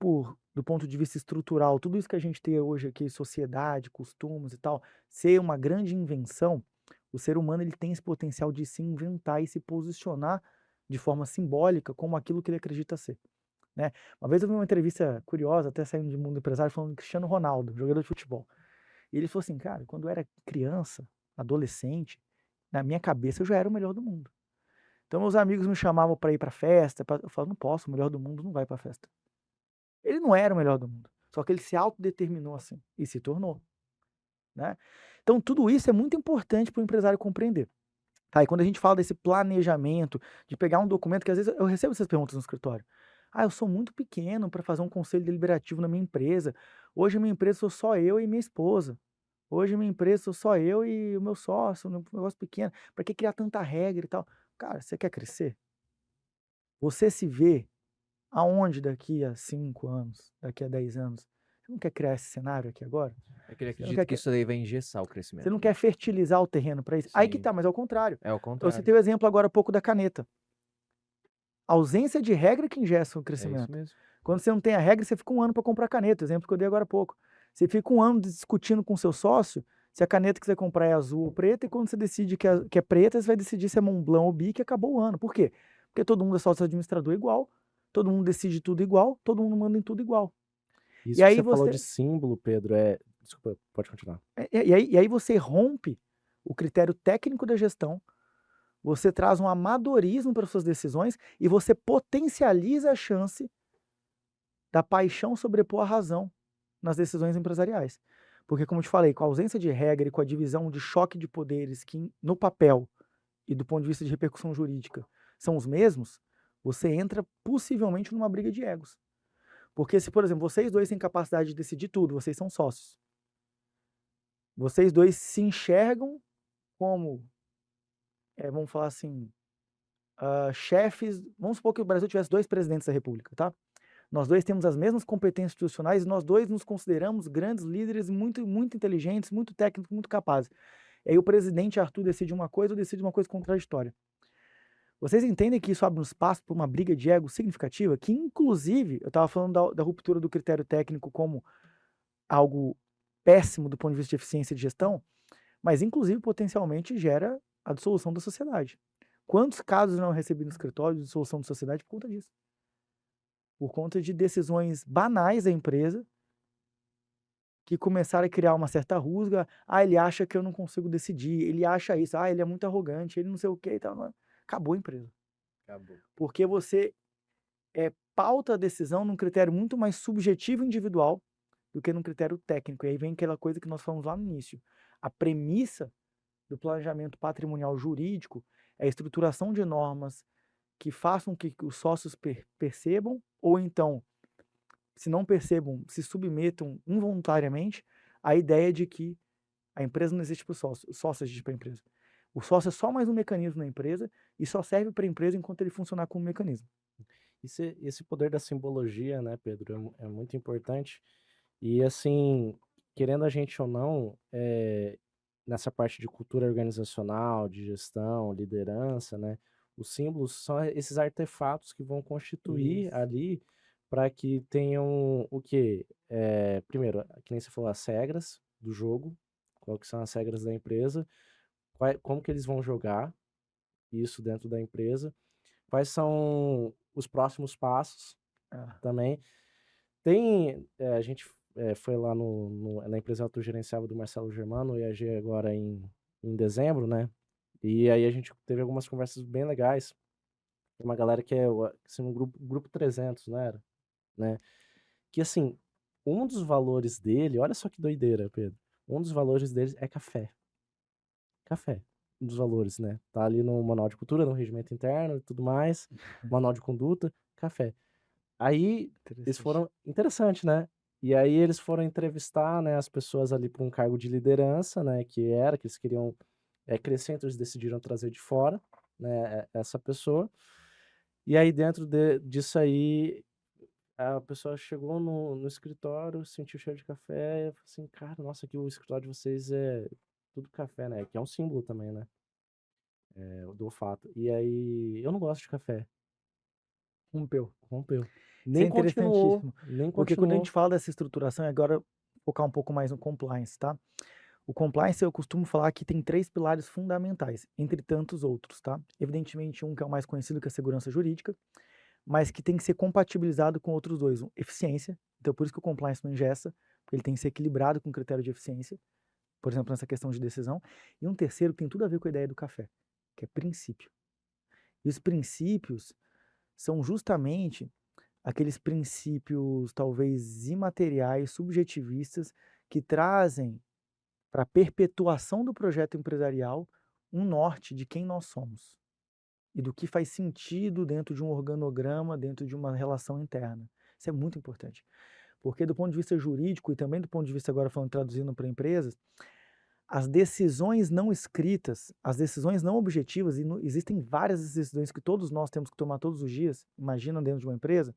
do ponto de vista estrutural, tudo isso que a gente tem hoje aqui, sociedade, costumes e tal, ser uma grande invenção, o ser humano ele tem esse potencial de se inventar e se posicionar de forma simbólica como aquilo que ele acredita ser. Né? Uma vez eu vi uma entrevista curiosa, até saindo do mundo empresário, falando de Cristiano Ronaldo, jogador de futebol. E ele falou assim, cara, quando eu era criança, adolescente, na minha cabeça eu já era o melhor do mundo. Então meus amigos me chamavam para ir para festa, eu falava, não posso, o melhor do mundo não vai para festa. Ele não era o melhor do mundo, só que ele se autodeterminou assim e se tornou. Né? Então tudo isso é muito importante para o empresário compreender. Tá, e quando a gente fala desse planejamento, de pegar um documento, que às vezes eu recebo essas perguntas no escritório. Eu sou muito pequeno para fazer um conselho deliberativo na minha empresa. Hoje a minha empresa sou só eu e minha esposa. Hoje a minha empresa sou só eu e o meu sócio, um negócio pequeno. Para que criar tanta regra e tal? Cara, você quer crescer? Você se vê aonde daqui a 5 anos, daqui a 10 anos? Você não quer criar esse cenário aqui agora? Ele Você não acredita quer que isso daí vai engessar o crescimento. Você não quer fertilizar o terreno para isso? Aí que Sim. tá, mas é o contrário. É o Eu contrário. citei o exemplo agora há pouco da caneta. A ausência de regra que ingessa o É isso crescimento. mesmo. Quando você não tem a regra, você fica 1 ano para comprar caneta, exemplo que eu dei agora há pouco. Você fica 1 ano discutindo com o seu sócio se a caneta que você vai comprar é azul ou preta, e quando você decide que é preta, você vai decidir se é Montblanc ou Bic, e acabou o ano. Por quê? Porque todo mundo é sócio administrador igual, todo mundo decide tudo igual, todo mundo manda em tudo igual. Isso E que aí você falou você de símbolo, Pedro, desculpa, pode continuar. e aí você rompe o critério técnico da gestão, você traz um amadorismo para suas decisões e você potencializa a chance da paixão sobrepor a razão nas decisões empresariais. Porque, como eu te falei, com a ausência de regra e com a divisão de choque de poderes que no papel e do ponto de vista de repercussão jurídica são os mesmos, você entra possivelmente numa briga de egos. Porque se, por exemplo, vocês dois têm capacidade de decidir tudo, vocês são sócios. Vocês dois se enxergam como, vamos falar assim, chefes. Vamos supor que o Brasil tivesse 2 presidentes da República, tá? Nós dois temos as mesmas competências institucionais e nós dois nos consideramos grandes líderes, muito, muito inteligentes, muito técnicos, muito capazes. E aí o presidente Arthur decide uma coisa ou decide uma coisa contraditória. Vocês entendem que isso abre um espaço para uma briga de ego significativa? Que, inclusive, eu estava falando da ruptura do critério técnico como algo péssimo do ponto de vista de eficiência de gestão, mas, inclusive, potencialmente gera a dissolução da sociedade. Quantos casos eu não recebi no escritório de dissolução da sociedade por conta disso? Por conta de decisões banais da empresa que começaram a criar uma certa rusga. Ele acha que eu não consigo decidir, ele acha isso, ele é muito arrogante, ele não sei o que e tal. Acabou a empresa. Acabou. Porque você pauta a decisão num critério muito mais subjetivo e individual do que num critério técnico. E aí vem aquela coisa que nós falamos lá no início. A premissa do planejamento patrimonial jurídico é a estruturação de normas que façam que os sócios percebam, ou então, se não percebam, se submetam involuntariamente à ideia de que a empresa não existe para o sócio existe para a empresa. O sócio é só mais um mecanismo na empresa e só serve para a empresa enquanto ele funcionar como mecanismo. Esse poder da simbologia, né, Pedro, é muito importante. E, assim, querendo a gente ou não, nessa parte de cultura organizacional, de gestão, liderança, né, os símbolos são esses artefatos que vão constituir Isso. ali para que tenham o quê? Primeiro, que nem você falou, as regras do jogo, qual que são as regras da empresa, como que eles vão jogar isso dentro da empresa, quais são os próximos passos também. A gente foi lá na empresa autogerenciável do Marcelo Germano, o IAG, agora em dezembro, né? E aí a gente teve algumas conversas bem legais. Tem uma galera que é assim, um grupo 300, não era? Né? Que, assim, um dos valores dele, olha só que doideira, Pedro. Um dos valores deles é café. Café. Um dos valores, né? Tá ali no manual de cultura, no regimento interno e tudo mais, manual de conduta, café. Aí eles foram, interessante, né? E aí eles foram entrevistar, né, as pessoas ali para um cargo de liderança, né, que eles queriam crescer, então eles decidiram trazer de fora, né, essa pessoa. E aí dentro disso aí, a pessoa chegou no escritório, sentiu o cheiro de café, e falou assim, cara, nossa, aqui o escritório de vocês é tudo café, né? Que é um símbolo também, né? Do olfato. E aí, eu não gosto de café. Rompeu. Rompeu. Isso é Nem continuou, interessantíssimo, porque quando a gente fala dessa estruturação, e agora focar um pouco mais no compliance, tá? O compliance, eu costumo falar que tem 3 pilares fundamentais, entre tantos outros, tá? Evidentemente, um que é o mais conhecido, que é a segurança jurídica, mas que tem que ser compatibilizado com outros 2. Eficiência, então por isso que o compliance não engessa, porque ele tem que ser equilibrado com o critério de eficiência, por exemplo, nessa questão de decisão. E um terceiro que tem tudo a ver com a ideia do café, que é princípio. E os princípios são justamente aqueles princípios talvez imateriais, subjetivistas, que trazem para a perpetuação do projeto empresarial um norte de quem nós somos e do que faz sentido dentro de um organograma, dentro de uma relação interna. Isso é muito importante, porque do ponto de vista jurídico e também do ponto de vista, agora falando traduzindo para empresas, as decisões não escritas, as decisões não objetivas, e existem várias decisões que todos nós temos que tomar todos os dias, imagina dentro de uma empresa,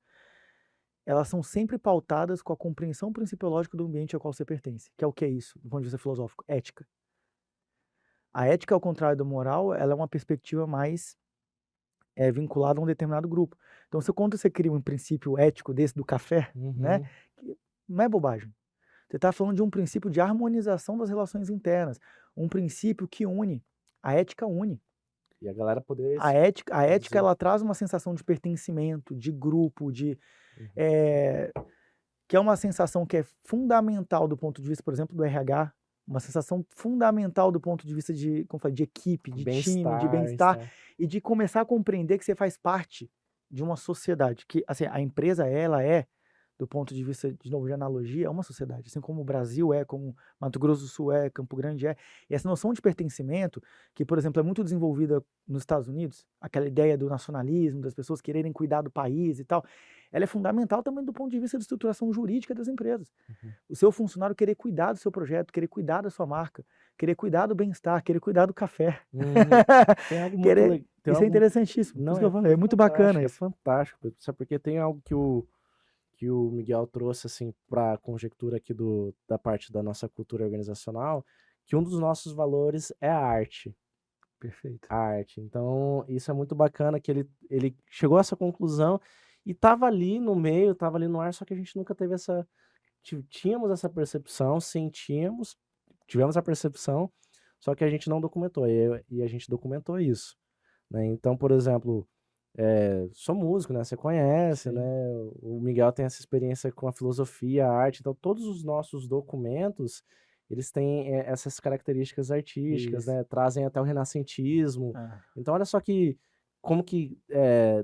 elas são sempre pautadas com a compreensão principiológica do ambiente ao qual você pertence. Que é o que é isso, do ponto de vista filosófico? Ética. A ética, ao contrário da moral, ela é uma perspectiva mais vinculada a um determinado grupo. Então, quando você cria um princípio ético desse do café, né, não é bobagem. Você está falando de um princípio de harmonização das relações internas, um princípio que une. A ética une. E a galera poder... A ética ela traz uma sensação de pertencimento, de grupo, que é uma sensação que é fundamental do ponto de vista, por exemplo, do RH, uma sensação fundamental do ponto de vista de, como eu falei, de equipe, de time, de bem-estar Bem-estar. e de começar a compreender que você faz parte de uma sociedade, que assim, a empresa ela é, do ponto de vista, de novo, de analogia, é uma sociedade, assim como o Brasil é, como Mato Grosso do Sul é, Campo Grande é. E essa noção de pertencimento, que, por exemplo, é muito desenvolvida nos Estados Unidos, aquela ideia do nacionalismo, das pessoas quererem cuidar do país e tal, ela é fundamental também do ponto de vista de estruturação jurídica das empresas. Uhum. O seu funcionário querer cuidar do seu projeto, querer cuidar da sua marca, querer cuidar do bem-estar, querer cuidar do café. Uhum. Tem algo muito Querer... legal. Isso é interessantíssimo. Por Não, isso que eu falei, é muito bacana é isso. fantástico, Pedro. Sabe porque tem algo que o Miguel trouxe, assim, para a conjectura aqui da parte da nossa cultura organizacional, que um dos nossos valores é a arte. Perfeito. A arte. Então, isso é muito bacana que ele chegou a essa conclusão e estava ali no meio, estava ali no ar, só que a gente nunca teve essa. Tínhamos essa percepção, sentíamos, tivemos a percepção, só que a gente não documentou. E a gente documentou isso. Né? Então, por exemplo, sou músico, né? Você conhece, Sim. né? O Miguel tem essa experiência com a filosofia, a arte. Então, todos os nossos documentos, eles têm essas características artísticas, Isso. né? Trazem até o renascentismo. Ah, Então, olha só como que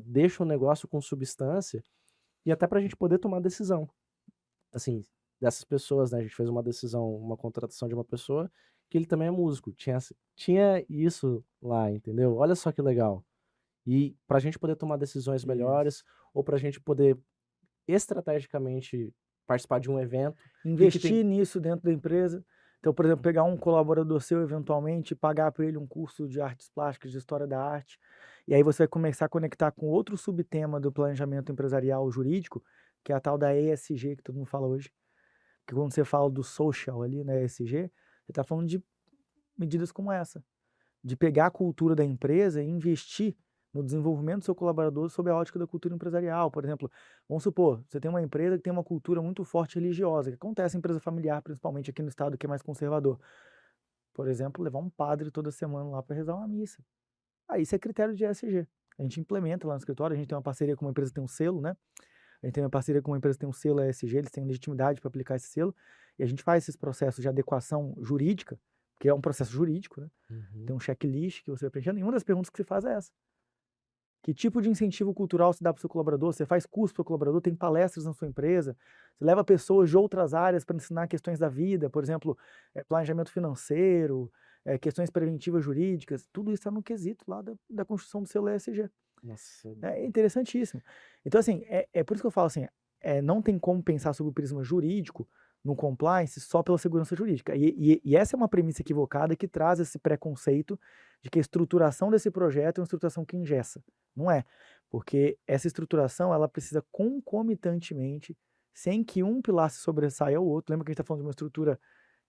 deixa o negócio com substância e até para a gente poder tomar decisão. Assim, dessas pessoas, né? A gente fez uma decisão, uma contratação de uma pessoa que ele também é músico. Tinha isso lá, entendeu? Olha só que legal. E para a gente poder tomar decisões isso. melhores, ou para a gente poder estrategicamente participar de um evento, que Investir tem. nisso dentro da empresa. Então, por exemplo, pegar um colaborador seu eventualmente e pagar para ele um curso de artes plásticas, de história da arte. E aí você vai começar a conectar com outro subtema do planejamento empresarial jurídico, que é a tal da ESG, que todo mundo fala hoje. Que quando você fala do social ali, né, ESG, você está falando de medidas como essa, de pegar a cultura da empresa e investir no desenvolvimento do seu colaborador sob a ótica da cultura empresarial. Por exemplo, vamos supor, você tem uma empresa que tem uma cultura muito forte religiosa, que acontece em empresa familiar, principalmente aqui no estado que é mais conservador. Por exemplo, levar um padre toda semana lá para rezar uma missa. Aí isso é critério de ESG. A gente implementa lá no escritório, a gente tem uma parceria com uma empresa que tem um selo, né? A gente tem uma parceria com uma empresa que tem um selo ESG, eles têm legitimidade para aplicar esse selo, e a gente faz esses processos de adequação jurídica, que é um processo jurídico, né? Uhum. Tem um checklist que você vai preenchendo, e uma das perguntas que se faz é essa. Que tipo de incentivo cultural se dá para o seu colaborador? Você faz curso para o colaborador? Tem palestras na sua empresa? Você leva pessoas de outras áreas para ensinar questões da vida, por exemplo, planejamento financeiro, questões preventivas jurídicas? Tudo isso está no quesito lá da construção do seu ESG. Nossa. É interessantíssimo. Então, assim, é por isso que eu falo assim, não tem como pensar sobre o prisma jurídico no compliance só pela segurança jurídica. E essa é uma premissa equivocada que traz esse preconceito de que a estruturação desse projeto é uma estruturação que engessa. Não é. Porque essa estruturação, ela precisa concomitantemente, sem que um pilar se sobressaia ao outro. Lembra que a gente está falando de uma estrutura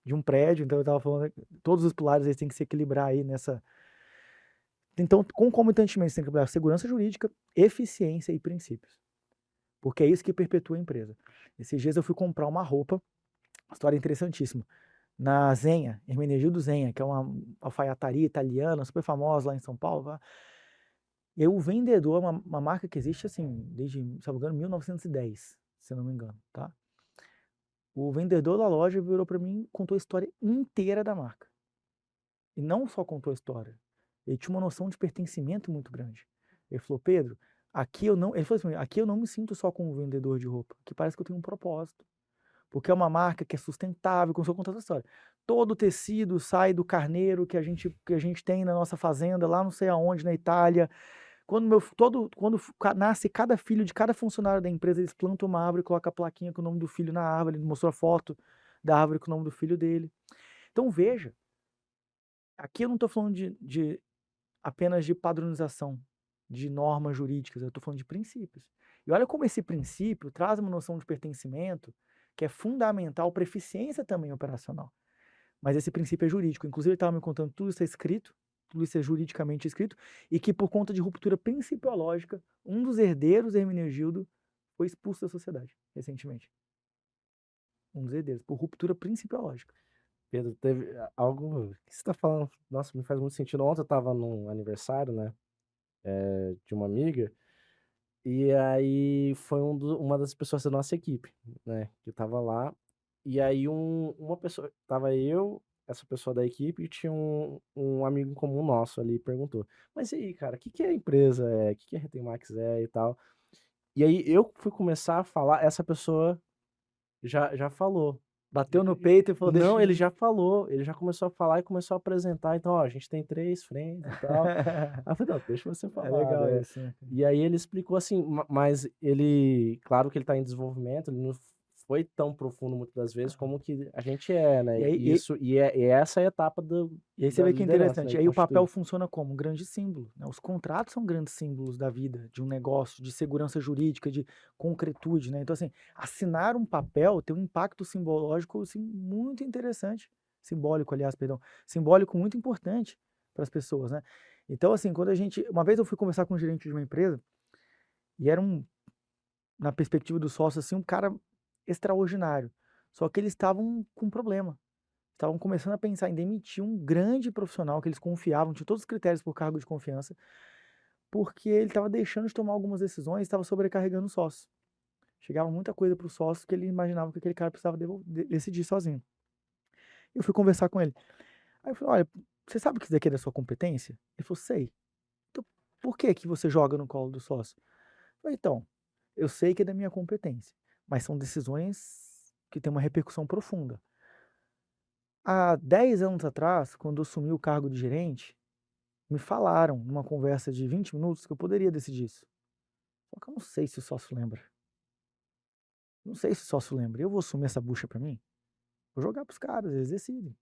de um prédio, então eu estava falando, todos os pilares eles têm que se equilibrar aí nessa. Então, concomitantemente, você tem que trabalhar segurança jurídica, eficiência e princípios. Porque é isso que perpetua a empresa. Esses dias eu fui comprar uma roupa, história interessantíssima, na Zenha, Hermenegildo Zenha, que é uma alfaiataria italiana, super famosa lá em São Paulo. Tá? E aí o vendedor, uma marca que existe assim, desde, se não me engano, 1910, se eu não me engano, tá? O vendedor da loja virou para mim e contou a história inteira da marca. E não só contou a história, ele tinha uma noção de pertencimento muito grande. Ele falou, Pedro, ele falou assim, aqui eu não me sinto só como vendedor de roupa, que parece que eu tenho um propósito. Porque é uma marca que é sustentável, como eu contar essa história. Todo o tecido sai do carneiro que a gente tem na nossa fazenda, lá não sei aonde, na Itália. Quando nasce cada filho de cada funcionário da empresa, eles plantam uma árvore e colocam a plaquinha com o nome do filho na árvore. Ele mostrou a foto da árvore com o nome do filho dele. Então veja, aqui eu não estou falando apenas de padronização, de normas jurídicas, eu estou falando de princípios. E olha como esse princípio traz uma noção de pertencimento que é fundamental para eficiência também operacional. Mas esse princípio é jurídico. Inclusive, ele estava me contando tudo isso é escrito, tudo isso é juridicamente escrito, e que por conta de ruptura principiológica, um dos herdeiros, Hermenegildo, foi expulso da sociedade recentemente. Um dos herdeiros, por ruptura principiológica. Pedro, teve algo que você está falando, nossa, me faz muito sentido. Ontem eu estava num aniversário, né, de uma amiga, e aí foi uma das pessoas da nossa equipe, né, que estava lá, e aí uma pessoa, tava eu, essa pessoa da equipe e tinha um amigo em comum nosso ali, perguntou: "Mas e aí, cara, o que que a empresa é? O que que a Retemax é e tal?". E aí eu fui começar a falar, essa pessoa já falou. Bateu no peito e falou: "Deixa Não, eu". ele já falou, ele já começou a falar e começou a apresentar, então: "Ó, a gente tem 3 frentes e tal". Aí eu falei: "Não, deixa você É falar, legal né". isso, né, cara. E aí ele explicou assim, mas ele, claro que ele tá em desenvolvimento, ele não foi tão profundo muitas das vezes Aham. como que a gente é, né. E aí E isso e essa é a etapa E aí você da vê que é liderança, né, interessante, de aí o papel constituir. funciona como? Um grande símbolo, né, os contratos são grandes símbolos da vida, de um negócio, de segurança jurídica, de concretude, né, então assim, assinar um papel tem um impacto simbológico, assim, muito interessante, simbólico aliás, perdão, simbólico muito importante para as pessoas, né. Então assim, quando a gente uma vez eu fui conversar com um gerente de uma empresa, e era na perspectiva do sócio, assim, um cara extraordinário, só que eles estavam com um problema. Estavam começando a pensar em demitir um grande profissional que eles confiavam, tinha todos os critérios por cargo de confiança, porque ele estava deixando de tomar algumas decisões, estava sobrecarregando o sócio. Chegava muita coisa para o sócio que ele imaginava que aquele cara precisava decidir sozinho. Eu fui conversar com ele. Aí eu falei: "Olha, você sabe que isso daqui é da sua competência?" Ele falou: "Sei". "Então, por que que você joga no colo do sócio?" Eu falei: "Então, eu sei que é da minha competência, mas são decisões que têm uma repercussão profunda. Há 10 anos atrás, quando eu assumi o cargo de gerente, me falaram, numa conversa de 20 minutos, que eu poderia decidir isso. Só que eu não sei se o sócio lembra. Não sei se o sócio lembra. Eu vou assumir essa bucha pra mim? Vou jogar pros caras, eles decidem.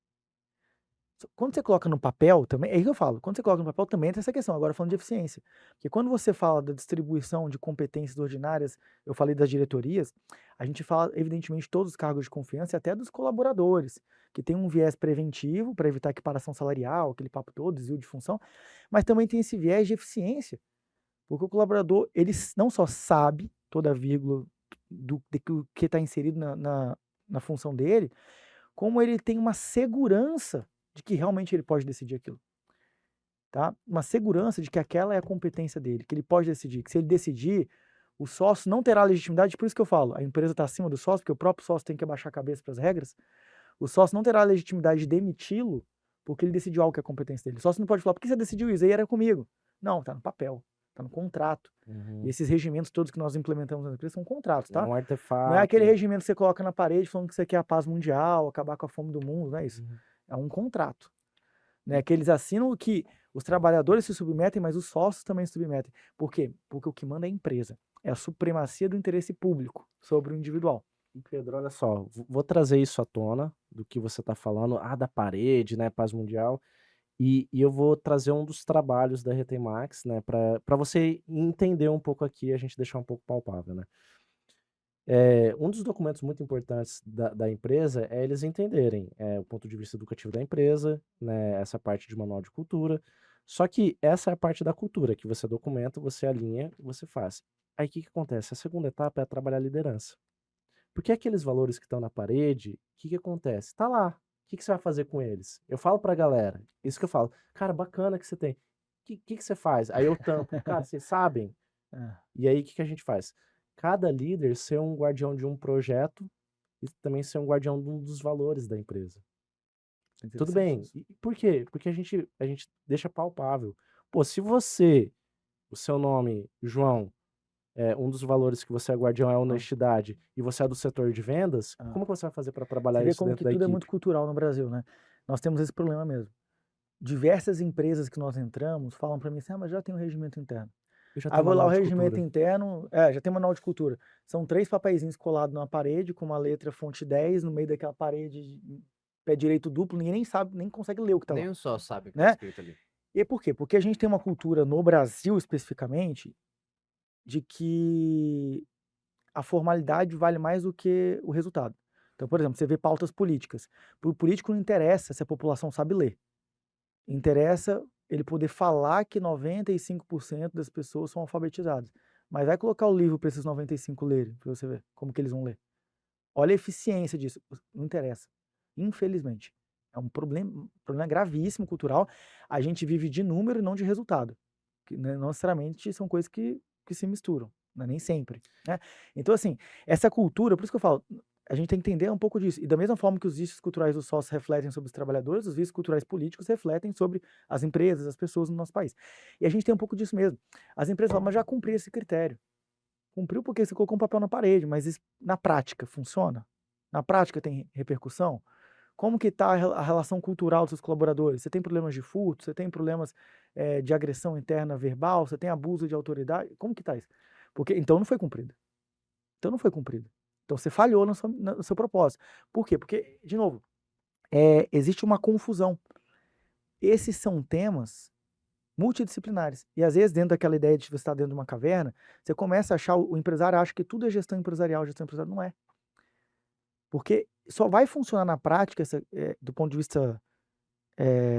Quando você coloca no papel também, é isso que eu falo, quando você coloca no papel também tem essa questão, agora falando de eficiência. Porque quando você fala da distribuição de competências ordinárias, eu falei das diretorias, a gente fala, evidentemente, de todos os cargos de confiança e até dos colaboradores, que tem um viés preventivo para evitar equiparação salarial, aquele papo todo, desvio de função, mas também tem esse viés de eficiência. Porque o colaborador, ele não só sabe toda a vírgula do que está inserido na função dele, como ele tem uma segurança de que realmente ele pode decidir aquilo, tá? Uma segurança de que aquela é a competência dele, que ele pode decidir, que se ele decidir, o sócio não terá legitimidade, por isso que eu falo, a empresa está acima do sócio, porque o próprio sócio tem que abaixar a cabeça para as regras, o sócio não terá legitimidade de demiti-lo porque ele decidiu algo que é competência dele. O sócio não pode falar: "Por que você decidiu isso? Aí era comigo". Não, tá no papel, tá no contrato. E Uhum. esses regimentos todos que nós implementamos na empresa são contratos, É tá? um Não é artefato, aquele né. regimento que você coloca na parede falando que você quer a paz mundial, acabar com a fome do mundo, não é isso. Uhum. É um contrato, né, que eles assinam, que os trabalhadores se submetem, mas os sócios também se submetem. Por quê? Porque o que manda é a empresa. É a supremacia do interesse público sobre o individual. E Pedro, olha só, vou trazer isso à tona, do que você está falando, da parede, né, paz mundial, e eu vou trazer um dos trabalhos da Retemax, né, para você entender um pouco aqui, a gente deixar um pouco palpável, né. Um dos documentos muito importantes da empresa é eles entenderem, o ponto de vista educativo da empresa, né, essa parte de manual de cultura, só que essa é a parte da cultura que você documenta, você alinha, você faz. Aí o que que acontece? A segunda etapa é trabalhar a liderança. Porque aqueles valores que estão na parede, o que que acontece? Tá lá. O que que você vai fazer com eles? Eu falo pra galera, isso que eu falo: "Cara, bacana que você tem. Que você faz?". Aí eu tampo: "Cara, vocês sabem?". É, E aí o que que a gente faz? Cada líder ser um guardião de um projeto e também ser um guardião de um dos valores da empresa. é Tudo interessante bem, isso. e por quê? Porque a gente deixa palpável. Pô, se você, o seu nome, João, um dos valores que você é guardião é a Hã, honestidade e você é do setor de vendas, hã. como que você vai fazer para Você trabalhar vê isso como dentro que da tudo é muito equipe? cultural no Brasil, né. Nós temos esse problema mesmo. Diversas empresas que nós entramos falam para mim assim: "Ah, mas já tem um regimento interno". Eu já Aí eu tenho vou lá, o manual de regimento cultura. interno já tem manual de cultura. São 3 papeizinhos colados numa parede com uma letra fonte 10 no meio daquela parede, pé direito duplo, ninguém nem sabe, nem consegue ler o que tá lá, Nem o sócio sabe o que tá né. escrito ali. E por quê? Porque a gente tem uma cultura no Brasil especificamente, de que a formalidade vale mais do que o resultado. Então, por exemplo, você vê pautas políticas. Para o político não interessa se a população sabe ler. Interessa ele poder falar que 95% das pessoas são alfabetizadas. Mas vai colocar o livro para esses 95 lerem, para você ver como que eles vão ler. Olha a eficiência disso. Não interessa. Infelizmente. É um problema gravíssimo cultural. A gente vive de número e não de resultado. Que né, não necessariamente são coisas que se misturam, né? Nem sempre. Né? Então, assim, essa cultura, por isso que eu falo, a gente tem que entender um pouco disso. E da mesma forma que os vícios culturais dos sócios refletem sobre os trabalhadores, os vícios culturais políticos refletem sobre as empresas, as pessoas no nosso país. E a gente tem um pouco disso mesmo. As empresas falam, mas já cumpri esse critério. Cumpriu porque você colocou um papel na parede, mas isso, na prática funciona? Na prática tem repercussão? Como que está a relação cultural dos seus colaboradores? Você tem problemas de furto? Você tem problemas de agressão interna verbal? Você tem abuso de autoridade? Como que está isso? Porque então não foi cumprido. Então não foi cumprido. Então você falhou no seu propósito. Por quê? Porque, de novo, existe uma confusão. Esses são temas multidisciplinares. E às vezes, dentro daquela ideia de você estar dentro de uma caverna, você começa a achar, o empresário acha que tudo é gestão empresarial não é. Porque só vai funcionar na prática, do ponto de vista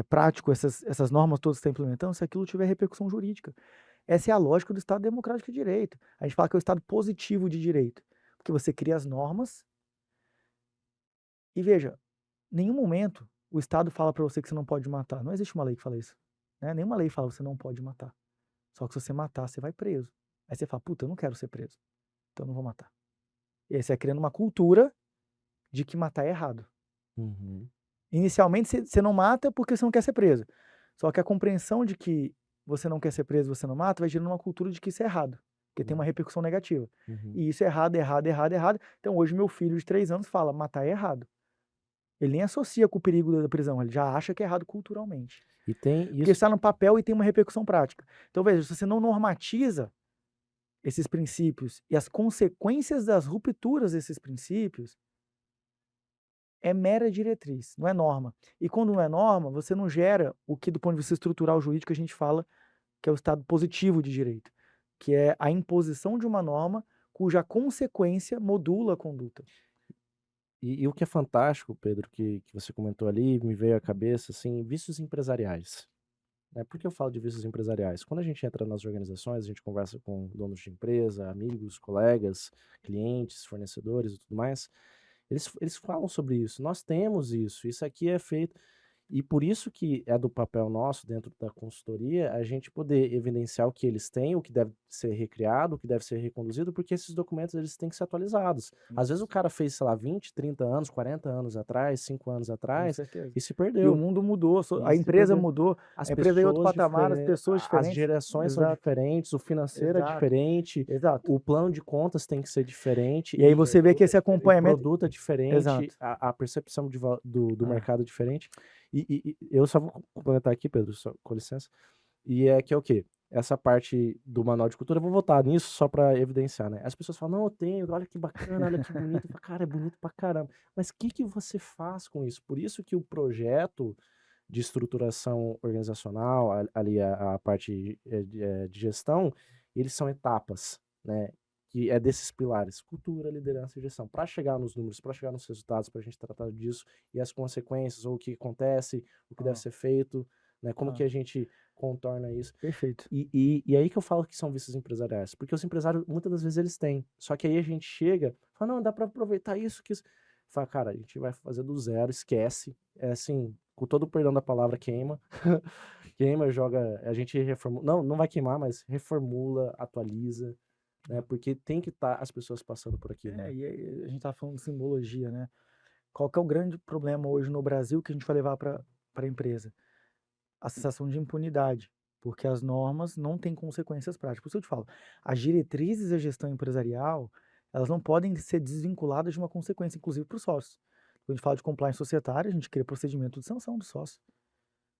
prático, essas normas todas que você está implementando, se aquilo tiver repercussão jurídica. Essa é a lógica do Estado Democrático de Direito. A gente fala que é o Estado positivo de direito. Porque você cria as normas e, veja, em nenhum momento o Estado fala para você que você não pode matar. Não existe uma lei que fala isso. Né? Nenhuma lei fala que você não pode matar. Só que se você matar, você vai preso. Aí você fala, puta, eu não quero ser preso. Então eu não vou matar. E aí você vai criando uma cultura de que matar é errado. Uhum. Inicialmente você não mata porque você não quer ser preso. Só que a compreensão de que você não quer ser preso, você não mata, vai gerando uma cultura de que isso é errado. Porque tem uma repercussão negativa. Uhum. E isso é errado, errado, errado, errado. Então hoje meu filho de 3 anos fala, matar é errado. Ele nem associa com o perigo da prisão, ele já acha que é errado culturalmente. E tem Porque isso. está no papel e tem uma repercussão prática. Então veja, se você não normatiza esses princípios e as consequências das rupturas desses princípios, é mera diretriz, não é norma. E quando não é norma, você não gera o que, do ponto de vista estrutural jurídico, a gente fala que é o estado positivo de direito, que é a imposição de uma norma cuja consequência modula a conduta. E o que é fantástico, Pedro, que você comentou ali, me veio à cabeça, assim, vícios empresariais. Né? Por que eu falo de vícios empresariais? Quando a gente entra nas organizações, a gente conversa com donos de empresa, amigos, colegas, clientes, fornecedores e tudo mais, eles falam sobre isso. Nós temos isso aqui é feito. E por isso que é do papel nosso, dentro da consultoria, a gente poder evidenciar o que eles têm, o que deve ser recriado, o que deve ser reconduzido, porque esses documentos eles têm que ser atualizados. Às vezes o cara fez, sei lá, 20, 30 anos, 40 anos atrás, 5 anos Com atrás, certeza. e se E o perdeu. mundo mudou, E a se empresa perdeu. mudou, As a empresa é em outro pessoas patamar, as pessoas as diferentes. gerações são Exato, diferentes, o financeiro é exato, diferente, exato. o plano de contas tem que ser diferente, E aí você vê que esse o acompanhamento... produto é diferente, Exato. a percepção do Ah, mercado é diferente. E eu só vou complementar aqui, Pedro, só, com licença. E é que é o quê? Essa parte do manual de cultura, eu vou voltar nisso só para evidenciar, né? As pessoas falam, não, eu tenho, olha que bacana, olha que bonito. Eu falo, cara, é bonito pra caramba. Mas o que você faz com isso? Por isso que o projeto de estruturação organizacional, ali a parte de gestão, eles são etapas, né? Que é desses pilares, cultura, liderança e gestão. Para chegar nos números, para chegar nos resultados, para a gente tratar disso e as consequências, ou o que acontece, o que deve ser feito, né? Como que a gente contorna isso. Perfeito. E aí que eu falo que são vícios empresariais, porque os empresários, muitas das vezes, eles têm. Só que aí a gente chega, fala, não, dá para aproveitar isso, que isso. Fala, cara, a gente vai fazer do zero, esquece. É assim, com todo o perdão da palavra, queima. Queima, joga, a gente reformula. Não vai queimar, mas reformula, atualiza, né? Porque tem que estar as pessoas passando por aquilo, né? E aí a gente tá falando de simbologia, né? Qual que é o grande problema hoje no Brasil que a gente vai levar para a empresa? A sensação de impunidade, porque as normas não têm consequências práticas. Por isso eu te falo, as diretrizes da gestão empresarial, elas não podem ser desvinculadas de uma consequência, inclusive para os sócios. Quando a gente fala de compliance societária, a gente cria procedimento de sanção do sócio.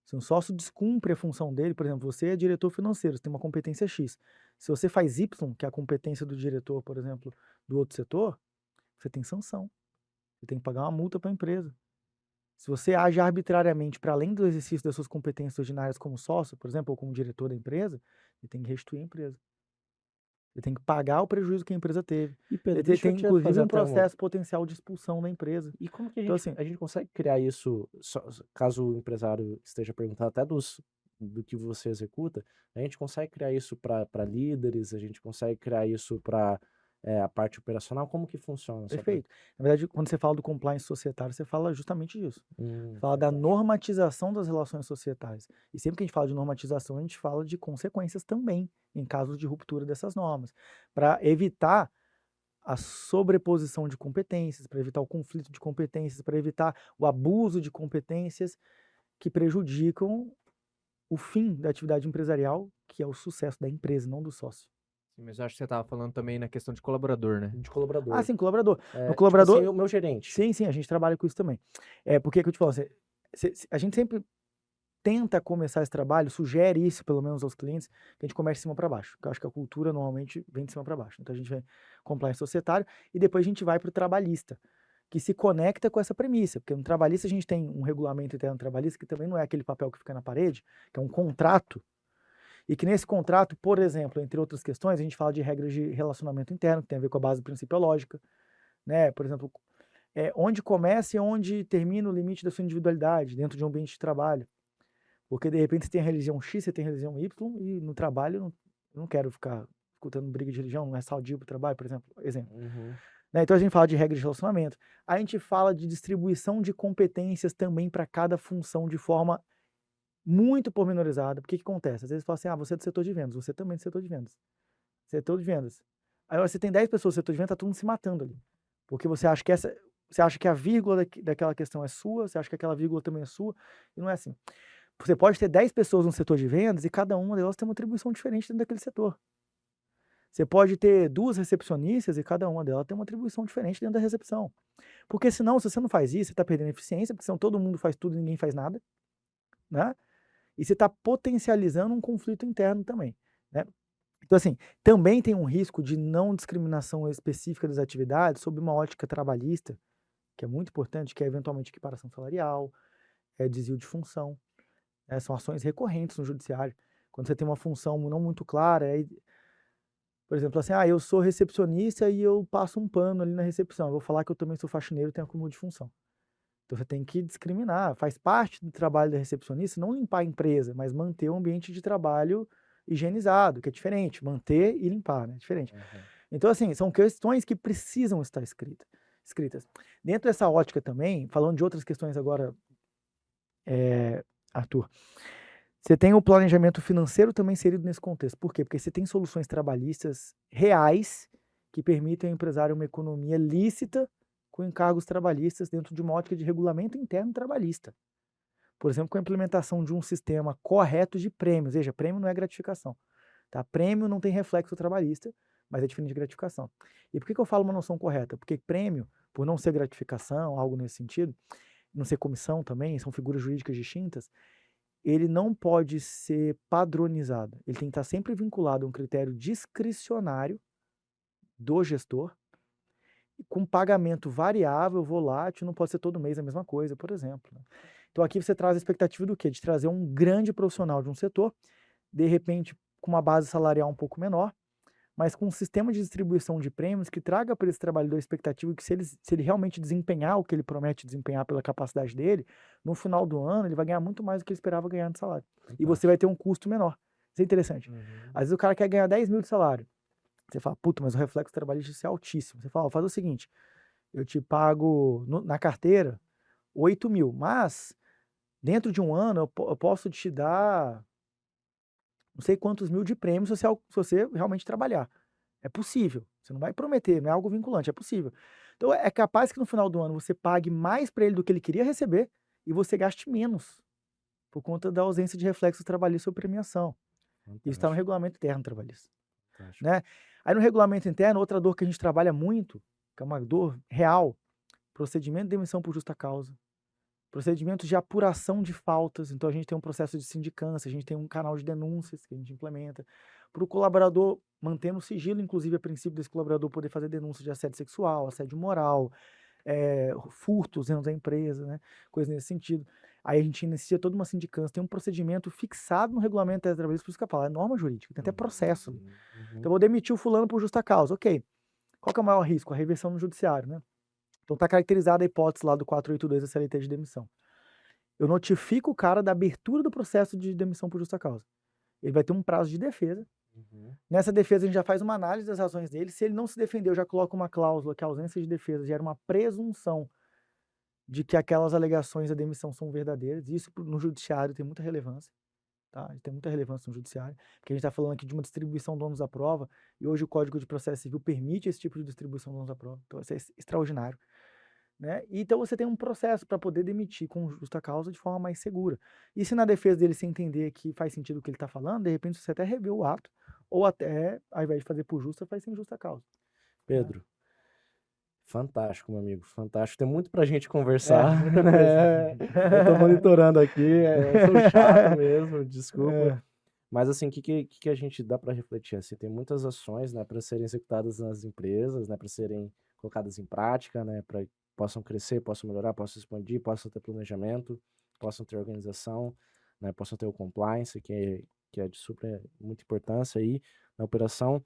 Se um sócio descumpre a função dele, por exemplo, você é diretor financeiro, você tem uma competência X. Se você faz Y, que é a competência do diretor, por exemplo, do outro setor, você tem sanção. Você tem que pagar uma multa para a empresa. Se você age arbitrariamente para além do exercício das suas competências ordinárias como sócio, por exemplo, ou como diretor da empresa, ele tem que restituir a empresa. Ele tem que pagar o prejuízo que a empresa teve. E Pedro, Ele deixa eu tem, te inclusive, fazer um até uma... processo potencial de expulsão da empresa. E como que Então, assim, a gente consegue criar isso, caso o empresário esteja perguntando até do que você executa, a gente consegue criar isso para líderes, a gente consegue criar isso para a parte operacional, como que funciona? Só pra... perfeito. Na verdade, quando você fala do compliance societário, você fala justamente disso. Fala da fantástico. normatização das relações societárias. E sempre que a gente fala de normatização, a gente fala de consequências também, em casos de ruptura dessas normas, para evitar a sobreposição de competências, para evitar o conflito de competências, para evitar o abuso de competências que prejudicam o fim da atividade empresarial, que é o sucesso da empresa, não do sócio. Sim, mas eu acho que você estava falando também na questão de colaborador, né? De colaborador. Ah, sim, colaborador. No Tipo colaborador, assim, o meu gerente. sim, a gente trabalha com isso também. Porque que eu te falo, a gente sempre tenta começar esse trabalho, sugere isso pelo menos aos clientes, que a gente comece de cima para baixo. Porque eu acho que a cultura normalmente vem de cima para baixo. Então a gente vem compliance societário e depois a gente vai para o trabalhista, que se conecta com essa premissa. Porque no trabalhista a gente tem um regulamento interno trabalhista que também não é aquele papel que fica na parede, que é um contrato. E que nesse contrato, por exemplo, entre outras questões, a gente fala de regras de relacionamento interno, que tem a ver com a base principiológica, né? Por exemplo, onde começa e onde termina o limite da sua individualidade dentro de um ambiente de trabalho. Porque de repente você tem a religião X, você tem a religião Y, e no trabalho eu não quero ficar escutando briga de religião, não é saudio para o trabalho, por exemplo. Né? Então a gente fala de regras de relacionamento. A gente fala de distribuição de competências também para cada função de forma muito pormenorizada. Porque o que acontece? Às vezes fala assim, você é do setor de vendas, você também é do setor de vendas. Setor de vendas. Aí você tem 10 pessoas do setor de vendas, tá todo mundo se matando ali. Porque você acha que a vírgula daquela questão é sua, você acha que aquela vírgula também é sua, e não é assim. Você pode ter 10 pessoas no setor de vendas e cada uma delas tem uma atribuição diferente dentro daquele setor. Você pode ter 2 recepcionistas e cada uma delas tem uma atribuição diferente dentro da recepção. Porque senão, se você não faz isso, você está perdendo eficiência, porque senão todo mundo faz tudo e ninguém faz nada, né? E você está potencializando um conflito interno também, né? Então, assim, também tem um risco de não discriminação específica das atividades sob uma ótica trabalhista, que é muito importante, que é eventualmente equiparação salarial, desvio de função, né? São ações recorrentes no judiciário. Quando você tem uma função não muito clara, aí, por exemplo, assim, eu sou recepcionista e eu passo um pano ali na recepção, eu vou falar que eu também sou faxineiro e tenho acúmulo de função. Então você tem que discriminar, faz parte do trabalho da recepcionista não limpar a empresa, mas manter o ambiente de trabalho higienizado, que é diferente, manter e limpar, né? É diferente. Então, assim, são questões que precisam estar escritas. Dentro dessa ótica também, falando de outras questões agora, Arthur, você tem o planejamento financeiro também inserido nesse contexto. Por quê? Porque você tem soluções trabalhistas reais que permitem ao empresário uma economia lícita com encargos trabalhistas dentro de uma ótica de regulamento interno trabalhista. Por exemplo, com a implementação de um sistema correto de prêmios. Veja, prêmio não é gratificação. Tá? Prêmio não tem reflexo trabalhista, mas é diferente de gratificação. E por que eu falo uma noção correta? Porque prêmio, por não ser gratificação, algo nesse sentido, não ser comissão também, são figuras jurídicas distintas, ele não pode ser padronizado. Ele tem que estar sempre vinculado a um critério discricionário do gestor, com pagamento variável, volátil, não pode ser todo mês a mesma coisa, por exemplo. Então aqui você traz a expectativa do quê? De trazer um grande profissional de um setor, de repente com uma base salarial um pouco menor, mas com um sistema de distribuição de prêmios que traga para esse trabalhador a expectativa que se ele realmente desempenhar o que ele promete desempenhar pela capacidade dele, no final do ano ele vai ganhar muito mais do que ele esperava ganhar de salário. E você vai ter um custo menor. Isso é interessante. Às vezes o cara quer ganhar 10 mil de salário. Você fala, puta, mas o reflexo trabalhista é altíssimo. Você fala, faz o seguinte, eu te pago na carteira 8 mil, mas dentro de um ano eu posso te dar não sei quantos mil de prêmios se você realmente trabalhar. É possível. Você não vai prometer, não é algo vinculante, é possível. Então é capaz que no final do ano você pague mais para ele do que ele queria receber e você gaste menos por conta da ausência de reflexo trabalhista ou premiação. Isso está no regulamento interno trabalhista. Né? Aí no regulamento interno, outra dor que a gente trabalha muito, que é uma dor real, procedimento de demissão por justa causa, procedimentos de apuração de faltas, então a gente tem um processo de sindicância, a gente tem um canal de denúncias que a gente implementa, para o colaborador manter no sigilo, inclusive a princípio desse colaborador poder fazer denúncia de assédio sexual, assédio moral, furtos dentro da empresa, né? Coisa nesse sentido. Aí a gente inicia toda uma sindicância, tem um procedimento fixado no regulamento das trabalhistas, por isso que eu falo, é norma jurídica, tem até processo. Então eu vou demitir o fulano por justa causa, ok. Qual que é o maior risco? A reversão no judiciário, né? Então está caracterizada a hipótese lá do 482 da CLT de demissão. Eu notifico o cara da abertura do processo de demissão por justa causa. Ele vai ter um prazo de defesa. Nessa defesa a gente já faz uma análise das razões dele. Se ele não se defendeu, já coloca uma cláusula que a ausência de defesa gera uma presunção de que aquelas alegações da demissão são verdadeiras. Isso no judiciário tem muita relevância. tá? Tem muita relevância no judiciário, porque a gente está falando aqui de uma distribuição do ônus da prova, e hoje o Código de Processo Civil permite esse tipo de distribuição do ônus da prova, então isso é extraordinário, né? E então você tem um processo para poder demitir com justa causa de forma mais segura. E se na defesa dele se entender que faz sentido o que ele está falando, de repente você até revê o ato, ou até, ao invés de fazer por justa, faz sem justa causa. Pedro, fantástico, meu amigo, fantástico. Tem muito pra gente É, conversar, muita coisa. né? Eu tô monitorando aqui, eu sou chato mesmo, desculpa. É, Mas assim, o que a gente dá para refletir? Assim, tem muitas ações, né, para serem executadas nas empresas, né, para serem colocadas em prática, né, para que possam crescer, possam melhorar, possam expandir, possam ter planejamento, possam ter organização, né, possam ter o compliance, que é de super muita importância aí na operação.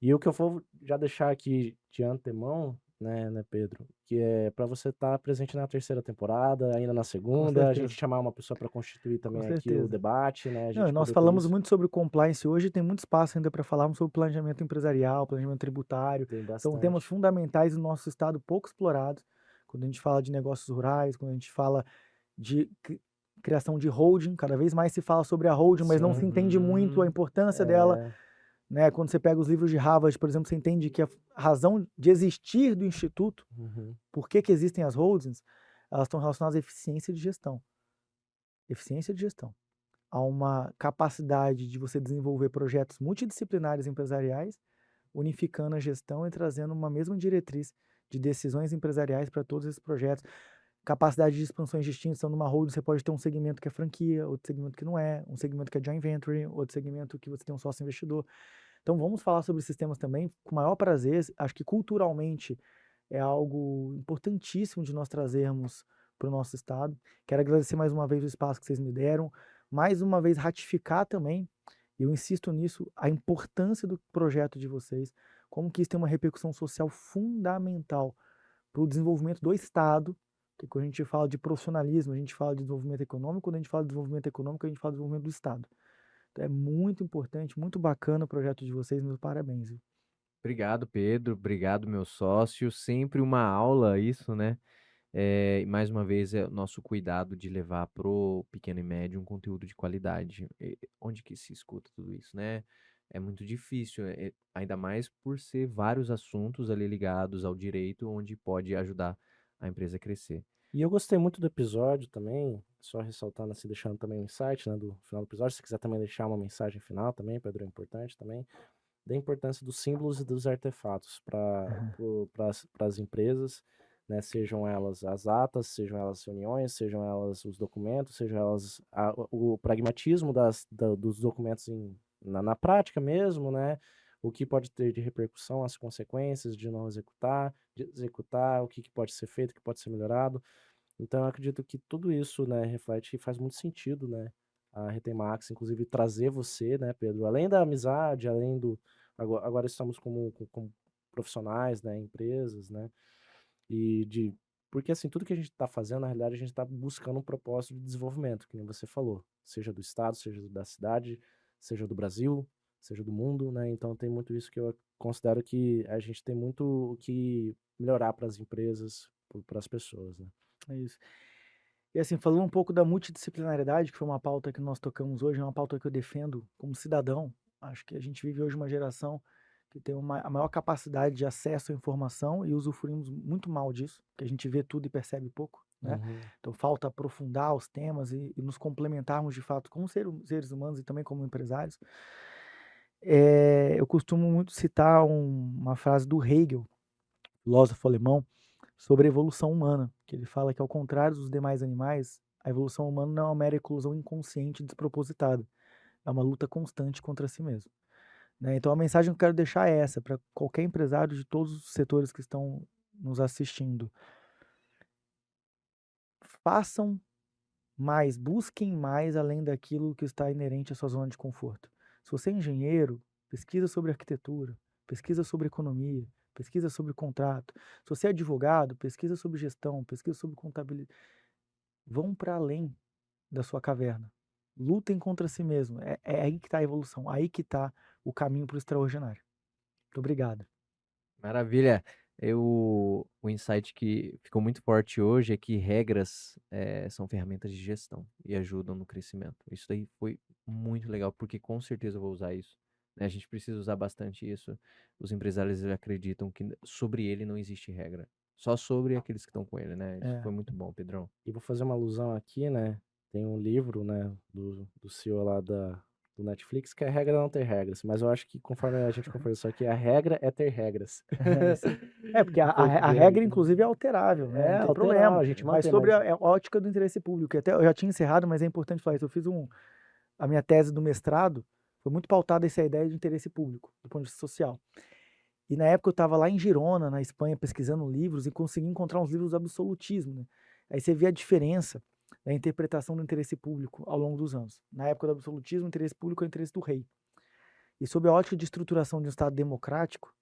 E o que eu vou já deixar aqui de antemão, né, Pedro, que é para você estar presente na terceira temporada, ainda na com segunda, a gente certeza, chamar uma pessoa para constituir com também aqui o certeza. debate, né, a Não, e gente nós poder ter falamos isso. muito sobre compliance hoje, tem muito espaço ainda para falarmos sobre planejamento empresarial, planejamento tributário. Tem São temas bastante. fundamentais no nosso estado, pouco explorados. Quando a gente fala de negócios rurais, quando a gente fala de criação de holding, cada vez mais se fala sobre a holding, mas não se entende muito a Uhum. importância dela, É, né? Quando você pega os livros de Harvard, por exemplo, você entende que a razão de existir do instituto, uhum, por que que existem as holdings, elas estão relacionadas à eficiência de gestão. Eficiência de gestão, a uma capacidade de você desenvolver projetos multidisciplinares empresariais, unificando a gestão e trazendo uma mesma diretriz de decisões empresariais para todos esses projetos. Capacidade de expansões distintas. Então, numa holding, você pode ter um segmento que é franquia, outro segmento que não é, um segmento que é joint venture, outro segmento que você tem um sócio investidor. Então, vamos falar sobre esses temas também com o maior prazer. Acho que culturalmente é algo importantíssimo de nós trazermos para o nosso estado. Quero agradecer mais uma vez o espaço que vocês me deram, mais uma vez ratificar também, e eu insisto nisso, a importância do projeto de vocês, como que isso tem uma repercussão social fundamental para o desenvolvimento do estado, porque quando a gente fala de profissionalismo, a gente fala de desenvolvimento econômico, quando a gente fala de desenvolvimento econômico, a gente fala de desenvolvimento do estado. Então é muito importante, muito bacana o projeto de vocês, meus parabéns. Viu? Obrigado, Pedro. Obrigado, meu sócio. Sempre uma aula isso, né? E mais uma vez é o nosso cuidado de levar pro pequeno e médio um conteúdo de qualidade. Onde que se escuta tudo isso, né? É muito difícil, ainda mais por ser vários assuntos ali ligados ao direito, onde pode ajudar a empresa a crescer. E eu gostei muito do episódio também, só ressaltando assim, deixando também um insight, né, do final do episódio. Se quiser também deixar uma mensagem final também, Pedro, é importante também, da importância dos símbolos e dos artefatos para as empresas, né, sejam elas as atas, sejam elas as reuniões, sejam elas os documentos, sejam elas o pragmatismo dos documentos na prática mesmo, né, o que pode ter de repercussão, as consequências de não executar, de executar, o que pode ser feito, o que pode ser melhorado. Então, eu acredito que tudo isso, né, reflete e faz muito sentido, né, a Retemax, inclusive trazer você, né, Pedro, além da amizade, além do agora estamos como profissionais, né, empresas, né, e de porque assim, tudo que a gente está fazendo, na realidade, a gente está buscando um propósito de desenvolvimento, que nem você falou, seja do estado, seja da cidade, seja do Brasil, seja do mundo, né? Então tem muito isso que eu considero que a gente tem muito o que melhorar para as empresas, para as pessoas, né? É isso. E assim, falando um pouco da multidisciplinaridade, que foi uma pauta que nós tocamos hoje, é uma pauta que eu defendo como cidadão. Acho que a gente vive hoje uma geração que tem a maior capacidade de acesso à informação e usufruímos muito mal disso, que a gente vê tudo e percebe pouco, né? Uhum. Então falta aprofundar os temas e nos complementarmos de fato como seres humanos e também como empresários. Eu costumo muito citar uma frase do Hegel, filósofo alemão, sobre a evolução humana, que ele fala que, ao contrário dos demais animais, a evolução humana não é uma mera eclosão inconsciente e despropositada, é uma luta constante contra si mesmo. Né? Então, a mensagem que eu quero deixar é essa, para qualquer empresário de todos os setores que estão nos assistindo. Façam mais, busquem mais além daquilo que está inerente à sua zona de conforto. Se você é engenheiro, pesquisa sobre arquitetura, pesquisa sobre economia, pesquisa sobre contrato. Se você é advogado, pesquisa sobre gestão, pesquisa sobre contabilidade. Vão para além da sua caverna. Lutem contra si mesmo. É aí que está a evolução, aí que está o caminho para o extraordinário. Muito obrigado. Maravilha. O insight que ficou muito forte hoje é que regras são ferramentas de gestão e ajudam no crescimento. Isso daí foi muito legal, porque com certeza eu vou usar isso. Né? A gente precisa usar bastante isso. Os empresários eles acreditam que sobre ele não existe regra. Só sobre aqueles que estão com ele, né? Isso É. foi muito bom, Pedrão. E vou fazer uma alusão aqui, né? Tem um livro, né, do CEO lá do Netflix, que é a regra não ter regras. Mas eu acho que conforme a gente conversou aqui, a regra é ter regras. Sim. Porque a Porque regra, inclusive, é alterável, né? é Não tem alterar, problema. a gente Mas mantém, sobre mas a ótica do interesse público, e até eu já tinha encerrado, mas é importante falar isso. Eu fiz a minha tese do mestrado, foi muito pautada essa ideia de interesse público, do ponto de vista social. E na época eu estava lá em Girona, na Espanha, pesquisando livros e consegui encontrar uns livros do absolutismo, né? Aí você vê a diferença da interpretação do interesse público ao longo dos anos. Na época do absolutismo, o interesse público é o interesse do rei. E sob a ótica de estruturação de um Estado democrático,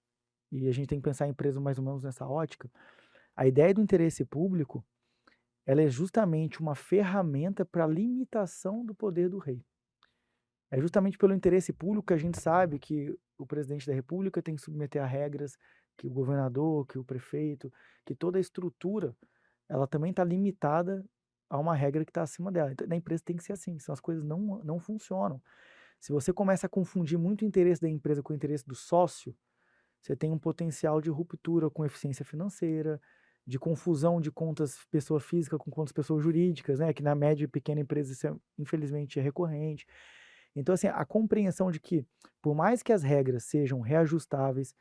e a gente tem que pensar a empresa mais ou menos nessa ótica, a ideia do interesse público, ela é justamente uma ferramenta para a limitação do poder do rei. É justamente pelo interesse público que a gente sabe que o presidente da República tem que submeter a regras, que o governador, que o prefeito, que toda a estrutura, ela também está limitada a uma regra que está acima dela. Então, na empresa tem que ser assim, senão as coisas não funcionam. Se você começa a confundir muito o interesse da empresa com o interesse do sócio, você tem um potencial de ruptura com eficiência financeira, de confusão de contas pessoa física com contas pessoas jurídicas, né? Que na média e pequena empresa isso infelizmente é recorrente. Então, assim, a compreensão de que, por mais que as regras sejam reajustáveis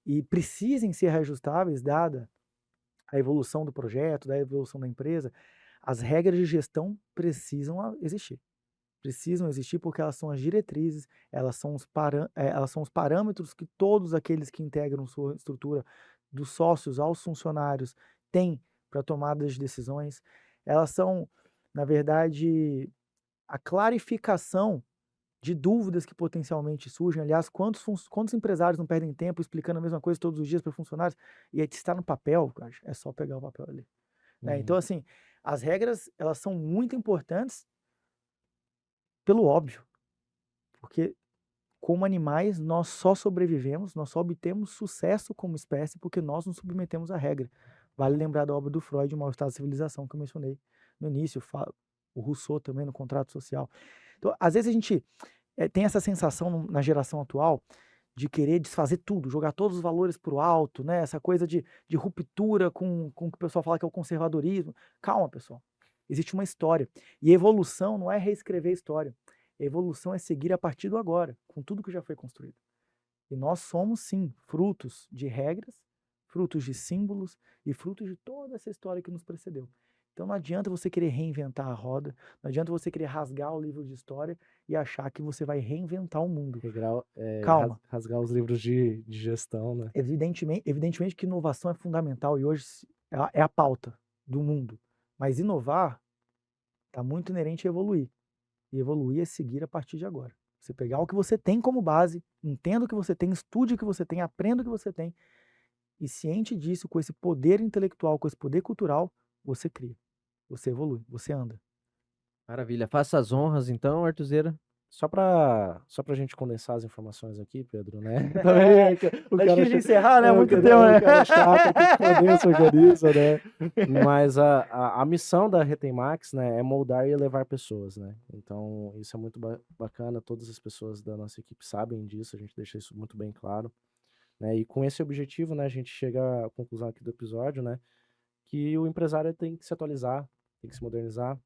e precisem ser reajustáveis, dada a evolução do projeto, da evolução da empresa, as regras de gestão precisam existir. Precisam existir porque elas são as diretrizes, elas são os parâmetros que todos aqueles que integram sua estrutura, dos sócios aos funcionários, têm para tomadas de decisões. Elas são, na verdade, a clarificação de dúvidas que potencialmente surgem. Aliás, quantos empresários não perdem tempo explicando a mesma coisa todos os dias para funcionários? E aí está no papel, cara, é só pegar o papel ali. Né? Então, assim, as regras, elas são muito importantes pelo óbvio, porque como animais nós só sobrevivemos, nós só obtemos sucesso como espécie porque nós nos submetemos à regra. Vale lembrar da obra do Freud, O Mal-Estar da Civilização, que eu mencionei no início, o Rousseau também no Contrato Social. Então, às vezes a gente tem essa sensação na geração atual de querer desfazer tudo, jogar todos os valores para o alto, né? Essa coisa de ruptura com o que o pessoal fala que é o conservadorismo. Calma, pessoal. Existe uma história. E evolução não é reescrever a história. A evolução é seguir a partir do agora, com tudo que já foi construído. E nós somos, sim, frutos de regras, frutos de símbolos e frutos de toda essa história que nos precedeu. Então não adianta você querer reinventar a roda, não adianta você querer rasgar o livro de história e achar que você vai reinventar o mundo. Calma. Rasgar os livros de gestão, né? Evidentemente que inovação é fundamental e hoje é a pauta do mundo. Mas inovar está muito inerente a evoluir. E evoluir é seguir a partir de agora. Você pegar o que você tem como base, entenda o que você tem, estude o que você tem, aprenda o que você tem, e ciente disso, com esse poder intelectual, com esse poder cultural, você cria, você evolui, você anda. Maravilha. Faça as honras, então, Artuzeira. Só pra gente condensar as informações aqui, Pedro, né? Também, Antes de encerrar, né? Muito tempo, né? O cara chato que condensa, organiza, né? Mas a missão da Retém Max, né, é moldar e elevar pessoas, né? Então, isso é muito bacana. Todas as pessoas da nossa equipe sabem disso, a gente deixa isso muito bem claro. Né? E com esse objetivo, né, a gente chega à conclusão aqui do episódio, né? Que o empresário tem que se atualizar, tem que se modernizar,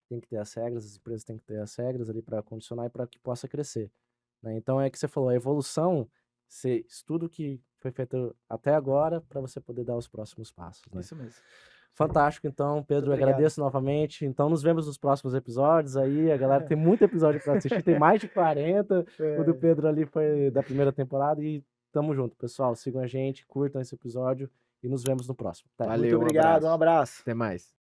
tem que ter as regras, as empresas têm que ter as regras ali para condicionar e para que possa crescer. Né? Então é que você falou, a evolução, você estuda o que foi feito até agora para você poder dar os próximos passos. Né? Isso mesmo. Fantástico, então, Pedro, Muito agradeço novamente. Então, nos vemos nos próximos episódios aí. A galera tem muito episódio para assistir, tem mais de 40. O do Pedro ali foi da primeira temporada e tamo junto, pessoal. Sigam a gente, curtam esse episódio e nos vemos no próximo. Valeu, muito obrigado, um abraço. Até mais.